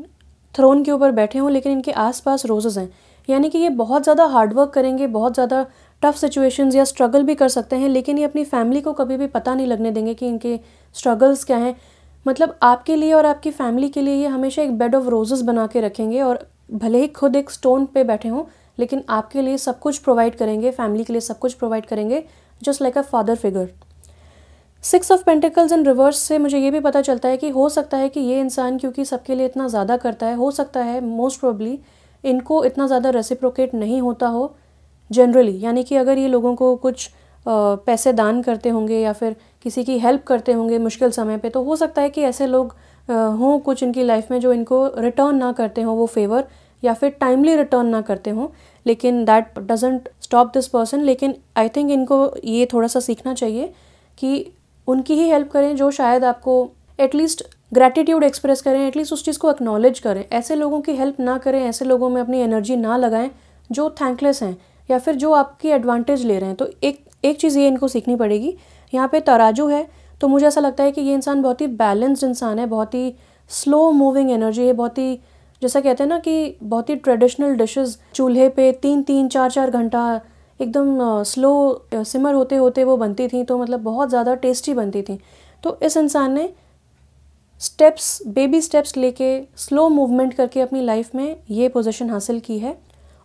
थ्रोन के ऊपर बैठे हों लेकिन इनके आसपास रोजेस हैं, यानी कि ये बहुत ज़्यादा हार्डवर्क करेंगे, बहुत ज़्यादा टफ सिचुएशंस या स्ट्रगल भी कर सकते हैं, लेकिन ये अपनी फैमिली को कभी भी पता नहीं लगने देंगे कि इनके स्ट्रगल्स क्या हैं। मतलब आपके लिए और आपकी फैमिली के लिए ये हमेशा एक बेड ऑफ रोजेस बना के रखेंगे, और भले ही खुद एक स्टोन पे बैठे हों लेकिन आपके लिए सब कुछ प्रोवाइड करेंगे, फैमिली के लिए सब कुछ प्रोवाइड करेंगे, just like a father figure. 6 of pentacles in reverse से मुझे ये भी पता चलता है कि हो सकता है कि ये इंसान क्योंकि सबके लिए इतना ज़्यादा करता है, हो सकता है मोस्ट प्रोबेबली इनको इतना ज़्यादा रेसिप्रोकेट नहीं होता हो जनरली, यानी कि अगर ये लोगों को कुछ पैसे दान करते होंगे या फिर किसी की हेल्प करते होंगे मुश्किल समय पे, तो हो सकता है कि ऐसे लोग हों कुछ इनकी लाइफ में जो इनको रिटर्न ना करते हों वो फेवर, या फिर टाइमली रिटर्न ना करते हों, लेकिन that doesn't stop this person. लेकिन आई थिंक इनको ये थोड़ा सा सीखना चाहिए कि उनकी ही हेल्प करें जो शायद आपको एटलीस्ट ग्रैटिट्यूड एक्सप्रेस करें, एटलीस्ट उस चीज़ को एक्नॉलेज करें। ऐसे लोगों की हेल्प ना करें, ऐसे लोगों में अपनी एनर्जी ना लगाएं जो थैंकलेस हैं या फिर जो आपकी एडवांटेज ले रहे हैं। तो एक चीज़ ये इनको सीखनी पड़ेगी। यहाँ पे तराजू है, तो मुझे ऐसा लगता है कि ये इंसान बहुत ही बैलेंस्ड इंसान है, बहुत ही स्लो मूविंग एनर्जी है, बहुत ही जैसा कहते हैं ना कि बहुत ही ट्रेडिशनल डिशेस चूल्हे पे 3-3 4-4 घंटा एकदम स्लो सिमर होते होते वो बनती थी, तो मतलब बहुत ज़्यादा टेस्टी बनती थी। तो इस इंसान ने स्टेप्स, बेबी स्टेप्स लेके स्लो मूवमेंट करके अपनी लाइफ में ये पोजीशन हासिल की है।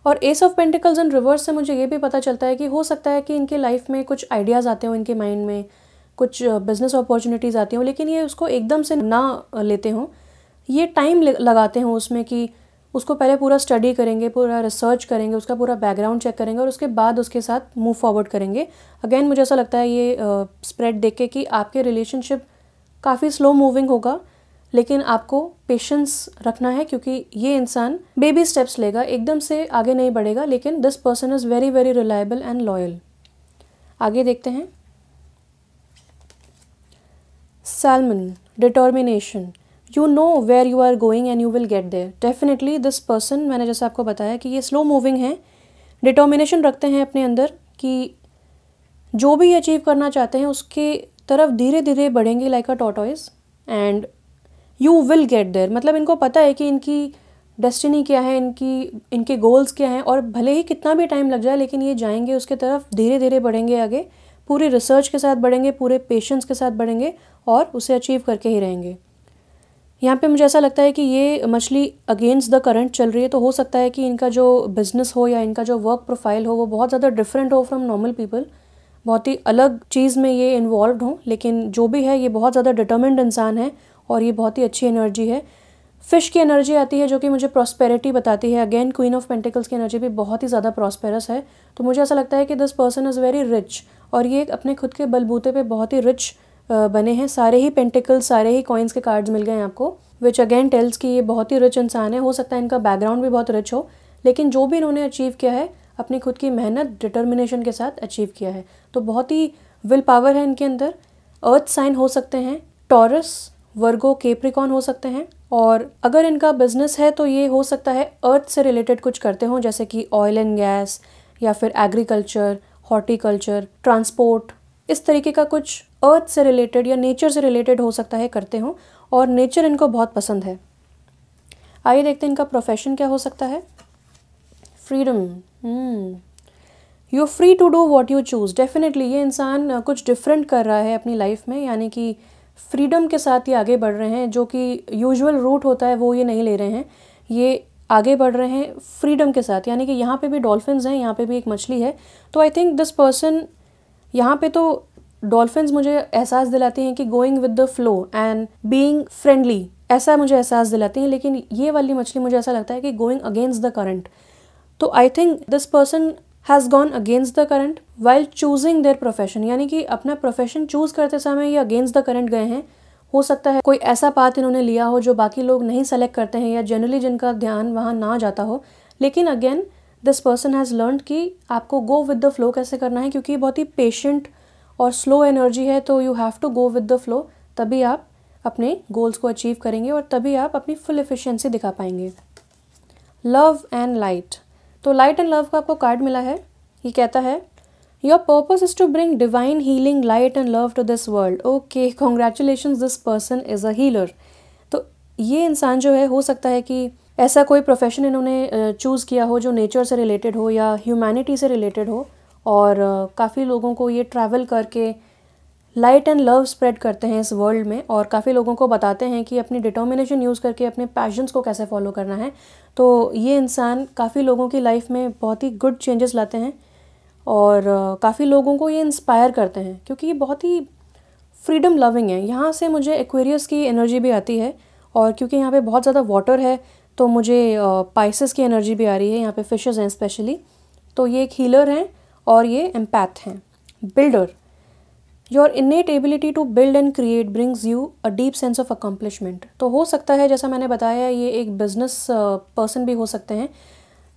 और S of pentacles in reverse से मुझे ये भी पता चलता है कि हो सकता है कि इनके लाइफ में कुछ आइडियाज़ आते हों, इनके माइंड में कुछ बिजनेस अपॉर्चुनिटीज़ आती हों, लेकिन ये उसको एकदम से ना लेते हों, ये टाइम लगाते हों उसमें कि उसको पहले पूरा स्टडी करेंगे, पूरा रिसर्च करेंगे, उसका पूरा बैकग्राउंड चेक करेंगे और उसके बाद उसके साथ मूव फॉरवर्ड करेंगे। अगेन मुझे ऐसा लगता है ये स्प्रेड देख के कि आपके रिलेशनशिप काफ़ी स्लो मूविंग होगा, लेकिन आपको पेशेंस रखना है क्योंकि ये इंसान बेबी स्टेप्स लेगा, एकदम से आगे नहीं बढ़ेगा, लेकिन this person is very very reliable and loyal. आगे देखते हैं। Salmon, determination, you know where you are going and you will get there. Definitely this person, मैंने जैसे आपको बताया कि ये स्लो मूविंग है, डिटर्मिनेशन रखते हैं अपने अंदर कि जो भी अचीव करना चाहते हैं उसके तरफ धीरे धीरे बढ़ेंगे like a tortoise, and you will get there. मतलब इनको पता है कि इनकी डेस्टिनी क्या है, इनके गोल्स क्या हैं, और भले ही कितना भी टाइम लग जाए लेकिन ये जाएंगे उसके तरफ, धीरे धीरे बढ़ेंगे आगे, पूरी रिसर्च के साथ बढ़ेंगे, पूरे पेशेंस के साथ बढ़ेंगे और उसे अचीव करके ही रहेंगे। यहाँ पे मुझे ऐसा लगता है कि ये मछली अगेंस्ट द करंट चल रही है, तो हो सकता है कि इनका जो बिजनेस हो या इनका जो वर्क प्रोफाइल हो वो बहुत ज़्यादा डिफरेंट हो फ्रॉम नॉर्मल पीपल, बहुत ही अलग चीज़ में ये इन्वॉल्व हो, लेकिन जो भी है ये बहुत ज़्यादा डिटर्मिन्ड इंसान है और ये बहुत ही अच्छी एनर्जी है। फिश की एनर्जी आती है जो कि मुझे प्रॉस्पेरिटी बताती है। अगेन क्वीन ऑफ पेंटिकल्स की एनर्जी भी बहुत ही ज़्यादा प्रॉस्पेरस है, तो मुझे ऐसा लगता है कि this person is very rich, और ये अपने खुद के बलबूते पे बहुत ही रिच बने हैं। सारे ही पेंटिकल्स, सारे ही कॉइन्स के कार्ड्स मिल गए हैं आपको, विच अगेन टेल्स कि ये बहुत ही रिच इंसान है। हो सकता है इनका बैकग्राउंड भी बहुत रिच हो, लेकिन जो भी इन्होंने अचीव किया है अपनी खुद की मेहनत, डिटर्मिनेशन के साथ अचीव किया है, तो बहुत ही विल पावर है इनके अंदर। अर्थ साइन हो सकते हैं, टॉरस, वर्गो, कैप्रिकॉर्न हो सकते हैं, और अगर इनका बिजनेस है तो ये हो सकता है अर्थ से रिलेटेड कुछ करते हों, जैसे कि ऑयल एंड गैस या फिर एग्रीकल्चर, हॉर्टिकल्चर, ट्रांसपोर्ट, इस तरीके का कुछ अर्थ से रिलेटेड या नेचर से रिलेटेड हो सकता है करते हों, और नेचर इनको बहुत पसंद है। आइए देखते हैं इनका प्रोफेशन क्या हो सकता है। Freedom, you free to do what you choose. Definitely ये इंसान कुछ डिफरेंट कर रहा है अपनी लाइफ में, यानी कि फ्रीडम के साथ ये आगे बढ़ रहे हैं, जो कि यूजुअल रूट होता है वो ये नहीं ले रहे हैं, ये आगे बढ़ रहे हैं फ्रीडम के साथ। यानी कि यहाँ पे भी डॉल्फिन्स हैं, यहाँ पे भी एक मछली है, तो आई थिंक दिस पर्सन, यहाँ पे तो डॉल्फिन्स मुझे एहसास दिलाती हैं कि going with the flow and being friendly, ऐसा मुझे एहसास दिलाती हैं, लेकिन ये वाली मछली मुझे ऐसा लगता है कि गोइंग अगेंस्ट द करंट। तो I think this person has gone against the current while choosing their profession, यानी कि अपना प्रोफेशन चूज़ करते समय ये अगेंस्ट द करंट गए हैं। हो सकता है कोई ऐसा पाथ इन्होंने लिया हो जो बाकी लोग नहीं सेलेक्ट करते हैं या जनरली जिनका ध्यान वहाँ ना जाता हो, लेकिन again this person has learn कि आपको गो विद द फ्लो कैसे करना है, क्योंकि बहुत ही पेशेंट और स्लो एनर्जी है, तो you have to go with the flow, तभी आप अपने गोल्स को अचीव करेंगे और तभी आप अपनी फुल एफिशिएंसी दिखा पाएंगे। लव एंड लाइट, तो लाइट एंड लव का आपको कार्ड मिला है। ये कहता है your purpose is to bring divine healing light and love to this world. Okay, congratulations, this person is a healer. तो ये इंसान जो है, हो सकता है कि ऐसा कोई प्रोफेशन इन्होंने चूज़ किया हो जो नेचर से रिलेटेड हो या ह्यूमैनिटी से रिलेटेड हो, और काफ़ी लोगों को ये ट्रैवल करके लाइट एंड लव स्प्रेड करते हैं इस वर्ल्ड में, और काफ़ी लोगों को बताते हैं कि अपनी डिटर्मिनेशन यूज़ करके अपने पैशंस को कैसे फॉलो करना है। तो ये इंसान काफ़ी लोगों की लाइफ में बहुत ही गुड चेंजेस लाते हैं, और काफ़ी लोगों को ये इंस्पायर करते हैं, क्योंकि ये बहुत ही फ्रीडम लविंग है। यहाँ से मुझे एक्वेरियस की एनर्जी भी आती है, और क्योंकि यहाँ पे बहुत ज़्यादा वाटर है तो मुझे पाइसेस की एनर्जी भी आ रही है। यहाँ पे फिशेस हैं स्पेशली। तो ये एक हीलर हैं और ये एम्पैथ हैं। Builder, your innate ability to build and create brings you a deep sense of accomplishment. तो हो सकता है, जैसा मैंने बताया, ये एक बिजनेस पर्सन भी हो सकते हैं।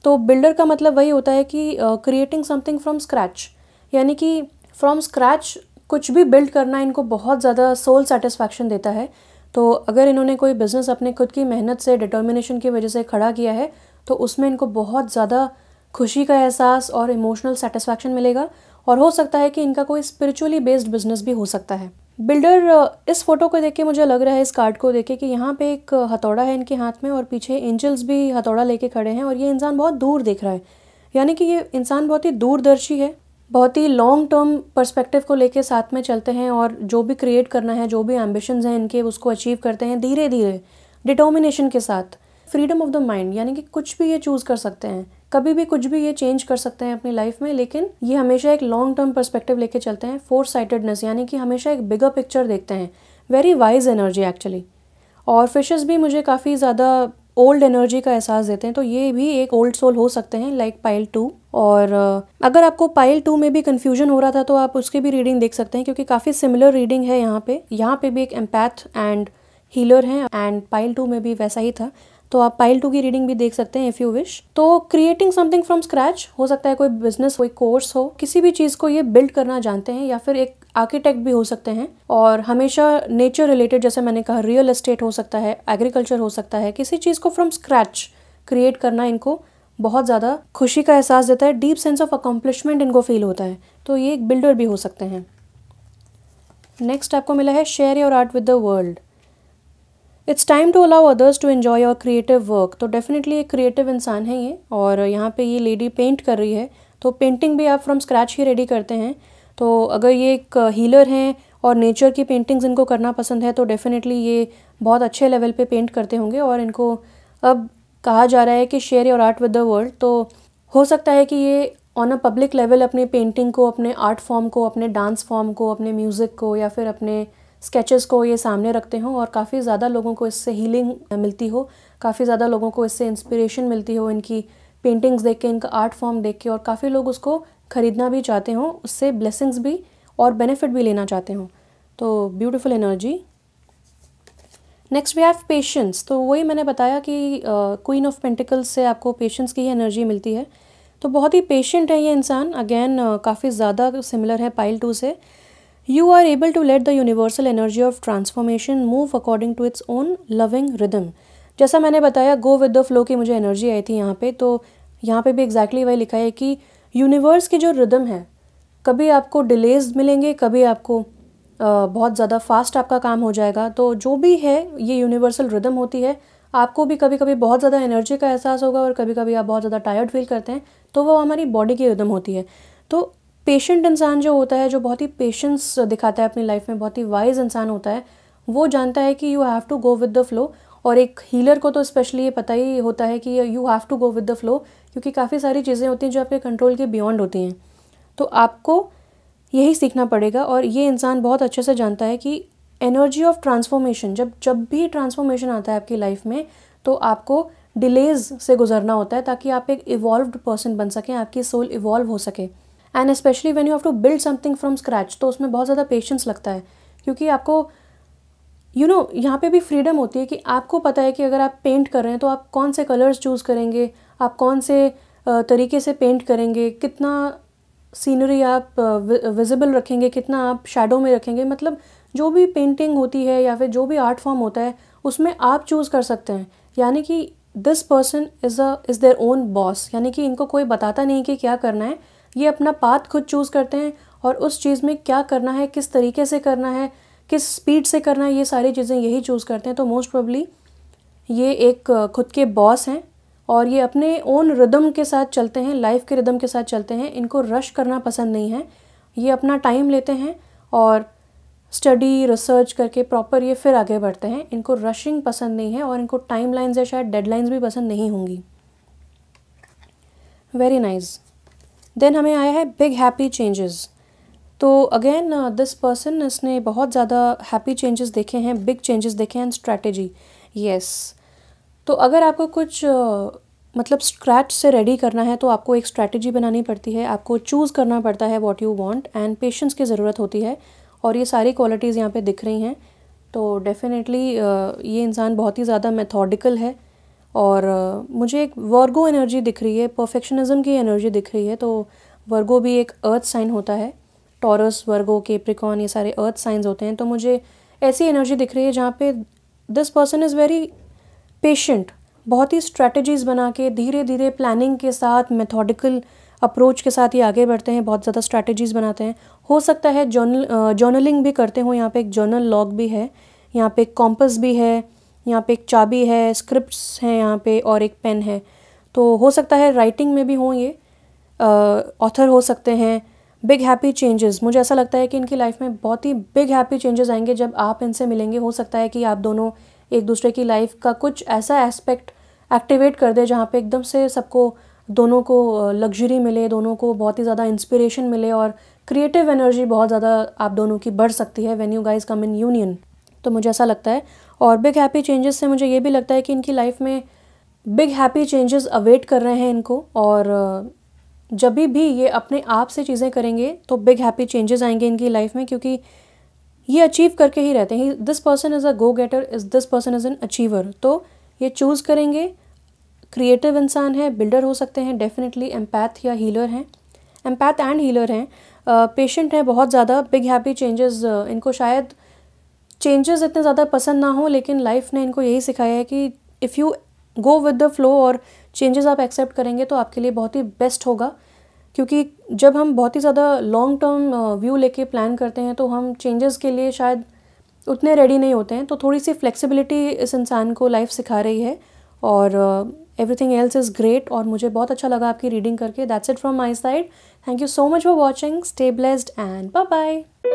तो बिल्डर का मतलब वही होता है कि क्रिएटिंग समथिंग फ्रॉम स्क्रैच, यानी कि फ्रॉम स्क्रैच कुछ भी बिल्ड करना इनको बहुत ज़्यादा सोल सेटिस्फैक्शन देता है। तो अगर इन्होंने कोई बिज़नेस अपने खुद की मेहनत से, डिटर्मिनेशन की वजह से खड़ा किया है, तो उसमें इनको बहुत ज़्यादा खुशी का एहसास और इमोशनल सेटिस्फैक्शन मिलेगा। और हो सकता है कि इनका कोई स्पिरिचुअली बेस्ड बिजनेस भी हो सकता है। बिल्डर, इस फोटो को देख के मुझे लग रहा है, इस कार्ड को देख के, कि यहाँ पे एक हथौड़ा है इनके हाथ में, और पीछे एंजल्स भी हथौड़ा लेके खड़े हैं, और ये इंसान बहुत दूर देख रहा है। यानी कि ये इंसान बहुत ही दूरदर्शी है, बहुत ही लॉन्ग टर्म पर्सपेक्टिव को लेके साथ में चलते हैं, और जो भी क्रिएट करना है, जो भी एम्बिशंस हैं इनके, उसको अचीव करते हैं धीरे धीरे, डिटर्मिनेशन के साथ। फ्रीडम ऑफ द माइंड, यानी कि कुछ भी ये चूज़ कर सकते हैं, कभी भी कुछ भी ये चेंज कर सकते हैं अपनी लाइफ में, लेकिन ये हमेशा एक लॉन्ग टर्म पर्सपेक्टिव लेके चलते हैं। फोर साइटेडनेस, यानी कि हमेशा एक बिगर पिक्चर देखते हैं। Very wise energy actually. और फिशेस भी मुझे काफ़ी ज़्यादा ओल्ड एनर्जी का एहसास देते हैं, तो ये भी एक ओल्ड सोल हो सकते हैं, लाइक पाइल 2। और अगर आपको पाइल 2 में भी कन्फ्यूजन हो रहा था तो आप उसकी भी रीडिंग देख सकते हैं, क्योंकि काफ़ी सिमिलर रीडिंग है यहाँ पे भी एक एम्पैथ एंड हीलर हैं, एंड पाइल 2 में भी वैसा ही था। तो आप पाइल 2 की रीडिंग भी देख सकते हैं इफ़ यू विश। तो क्रिएटिंग समथिंग फ्रॉम स्क्रैच हो सकता है, कोई बिजनेस, कोई कोर्स हो, किसी भी चीज़ को ये बिल्ड करना जानते हैं, या फिर एक आर्किटेक्ट भी हो सकते हैं, और हमेशा नेचर रिलेटेड, जैसे मैंने कहा, रियल एस्टेट हो सकता है, एग्रीकल्चर हो सकता है, किसी चीज़ को फ्रॉम स्क्रैच क्रिएट करना इनको बहुत ज़्यादा खुशी का एहसास देता है, डीप सेंस ऑफ अकम्पलिशमेंट इनको फील होता है। तो ये एक बिल्डर भी हो सकते हैं। नेक्स्ट आपको मिला है share your art with the world. It's time to allow others to enjoy your creative work. तो डेफिनेटली एक क्रिएटिव इंसान है ये, और यहाँ पे ये लेडी पेंट कर रही है। तो पेंटिंग भी आप फ्रॉम स्क्रैच ही रेडी करते हैं। तो अगर ये एक हीलर हैं और नेचर की पेंटिंग्स इनको करना पसंद है, तो डेफिनेटली ये बहुत अच्छे लेवल पे पेंट करते होंगे। और इनको अब कहा जा रहा है कि share your art with the world. तो हो सकता है कि ये ऑन अ पब्लिक लेवल अपने पेंटिंग को, अपने आर्ट फॉर्म को, अपने डांस फॉर्म को, अपने म्यूज़िक को, या फिर अपने स्केचेस को ये सामने रखते हों, और काफ़ी ज़्यादा लोगों को इससे हीलिंग मिलती हो, काफ़ी ज़्यादा लोगों को इससे इंस्पिरेशन मिलती हो, इनकी पेंटिंग्स देख के, इनका आर्ट फॉर्म देख के, और काफ़ी लोग उसको ख़रीदना भी चाहते हों, उससे ब्लेसिंग्स भी और बेनिफिट भी लेना चाहते हों। तो beautiful energy. Next we have patience. तो वही मैंने बताया कि क्वीन ऑफ पेंटिकल्स से आपको पेशेंस की ही एनर्जी मिलती है। तो बहुत ही पेशेंट है ये इंसान। अगेन काफ़ी ज़्यादा सिमिलर है पाइल 2 से। You are able to let the universal energy of transformation move according to its own loving rhythm। जैसा मैंने बताया, गो विद द फ्लो की मुझे एनर्जी आई थी यहाँ पे। तो यहाँ पे भी एग्जैक्टली वही लिखा है कि यूनिवर्स की जो रिदम है, कभी आपको डिलेज मिलेंगे, कभी आपको बहुत ज़्यादा फास्ट आपका काम हो जाएगा। तो जो भी है, ये यूनिवर्सल रिदम होती है। आपको भी कभी कभी बहुत ज़्यादा एनर्जी का एहसास होगा, और कभी कभी आप बहुत ज़्यादा टायर्ड फील करते हैं, तो वो हमारी बॉडी की रिदम होती है। तो पेशेंट इंसान जो होता है, जो बहुत ही पेशेंस दिखाता है अपनी लाइफ में, बहुत ही वाइज इंसान होता है, वो जानता है कि you have to go with the flow. और एक हीलर को तो स्पेशली ये पता ही होता है कि you have to go with the flow, क्योंकि काफ़ी सारी चीज़ें होती हैं जो आपके कंट्रोल के बियॉन्ड होती हैं। तो आपको यही सीखना पड़ेगा। और ये इंसान बहुत अच्छे से जानता है कि एनर्जी ऑफ ट्रांसफॉर्मेशन, जब भी ट्रांसफॉर्मेशन आता है आपकी लाइफ में, तो आपको डिलेज से गुजरना होता है, ताकि आप एक इवॉल्व्ड पर्सन बन सकें, आपकी सोल इवॉल्व हो सके। And specially when you have to build something from scratch, तो उसमें बहुत ज़्यादा पेशेंस लगता है, क्योंकि आपको यहाँ पे भी फ्रीडम होती है कि आपको पता है कि अगर आप पेंट कर रहे हैं तो आप कौन से कलर्स चूज़ करेंगे, आप कौन से तरीके से पेंट करेंगे, कितना सीनरी आप विजिबल रखेंगे, कितना आप शैडो में रखेंगे। मतलब जो भी पेंटिंग होती है या फिर जो भी आर्ट फॉर्म होता है, उसमें आप चूज़ कर सकते हैं। यानी कि this person is their own boss, यानी कि इनको कोई बताता नहीं कि क्या करना है, ये अपना पाथ खुद चूज़ करते हैं और उस चीज़ में क्या करना है, किस तरीके से करना है, किस स्पीड से करना है, ये सारी चीज़ें यही चूज़ करते हैं। तो मोस्ट प्रोबेबली ये एक खुद के बॉस हैं और ये अपने ओन रिदम के साथ चलते हैं, लाइफ के रिदम के साथ चलते हैं। इनको रश करना पसंद नहीं है, ये अपना टाइम लेते हैं और स्टडी रिसर्च करके प्रॉपर ये फिर आगे बढ़ते हैं। इनको रशिंग पसंद नहीं है और इनको टाइमलाइंस या शायद डेडलाइंस भी पसंद नहीं होंगी। Very nice. देन हमें आया है बिग हैप्पी चेंजेस। तो अगेन दिस पर्सन, इसने बहुत ज़्यादा हैप्पी चेंजेस देखे हैं, बिग चेंजेस देखे हैं एंड स्ट्रैटेजी। यस, तो अगर आपको कुछ मतलब स्क्रैच से रेडी करना है तो आपको एक स्ट्रैटेजी बनानी पड़ती है, आपको चूज़ करना पड़ता है what you want and patience की ज़रूरत होती है। और ये सारी क्वालिटीज़ यहाँ पे दिख रही हैं। तो डेफिनेटली ये इंसान बहुत ही ज़्यादा मेथोडिकल है और मुझे एक वर्गो एनर्जी दिख रही है, परफेक्शनिज्म की एनर्जी दिख रही है। तो वर्गो भी एक अर्थ साइन होता है, टॉरस, वर्गो, कैप्रिकॉर्न, ये सारे अर्थ साइंस होते हैं। तो मुझे ऐसी एनर्जी दिख रही है जहाँ पे this person is very patient, बहुत ही स्ट्रैटेजीज़ बना के धीरे धीरे प्लानिंग के साथ, मेथोडिकल अप्रोच के साथ ये आगे बढ़ते हैं, बहुत ज़्यादा स्ट्रैटेजीज़ बनाते हैं। हो सकता है जर्नलिंग भी करते हो, यहाँ पे एक जर्नल लॉग भी है, यहाँ पे एक कॉम्पस भी है, यहाँ पे एक चाबी है, स्क्रिप्ट्स हैं यहाँ पे और एक पेन है। तो हो सकता है राइटिंग में भी हो, ये ऑथर हो सकते हैं। बिग हैप्पी चेंजेस, मुझे ऐसा लगता है कि इनकी लाइफ में बहुत ही बिग हैप्पी चेंजेस आएंगे जब आप इनसे मिलेंगे। हो सकता है कि आप दोनों एक दूसरे की लाइफ का कुछ ऐसा एस्पेक्ट एक्टिवेट कर दे जहाँ पे एकदम से सबको, दोनों को लग्जरी मिले, दोनों को बहुत ही ज़्यादा इंस्पिरेशन मिले और क्रिएटिव एनर्जी बहुत ज़्यादा आप दोनों की बढ़ सकती है when you guys come in union. तो मुझे ऐसा लगता है। और बिग हैप्पी चेंजेस से मुझे ये भी लगता है कि इनकी लाइफ में बिग हैप्पी चेंजेस अवेट कर रहे हैं इनको। और जब भी ये अपने आप से चीज़ें करेंगे तो बिग हैप्पी चेंजेस आएंगे इनकी लाइफ में, क्योंकि ये अचीव करके ही रहते हैं। This person is a go getter, this person is an achiever. तो ये चूज़ करेंगे, क्रिएटिव इंसान है, बिल्डर हो सकते हैं, डेफिनेटली एम्पैथ या हीलर हैं, एम्पैथ एंड हीलर हैं, पेशेंट हैं बहुत ज़्यादा। बिग हैप्पी चेंजेस, इनको शायद चेंजेस इतने ज़्यादा पसंद ना हो, लेकिन लाइफ ने इनको यही सिखाया है कि if you go with the flow और चेंजेस आप एक्सेप्ट करेंगे तो आपके लिए बहुत ही बेस्ट होगा। क्योंकि जब हम बहुत ही ज़्यादा लॉन्ग टर्म व्यू लेके प्लान करते हैं तो हम चेंजेस के लिए शायद उतने रेडी नहीं होते हैं। तो थोड़ी सी फ्लेक्सिबिलिटी इस इंसान को लाइफ सिखा रही है और एवरीथिंग एल्स इज़ ग्रेट। और मुझे बहुत अच्छा लगा आपकी रीडिंग करके। That's it from my side. Thank you so much for watching. Stay blessed and bye bye.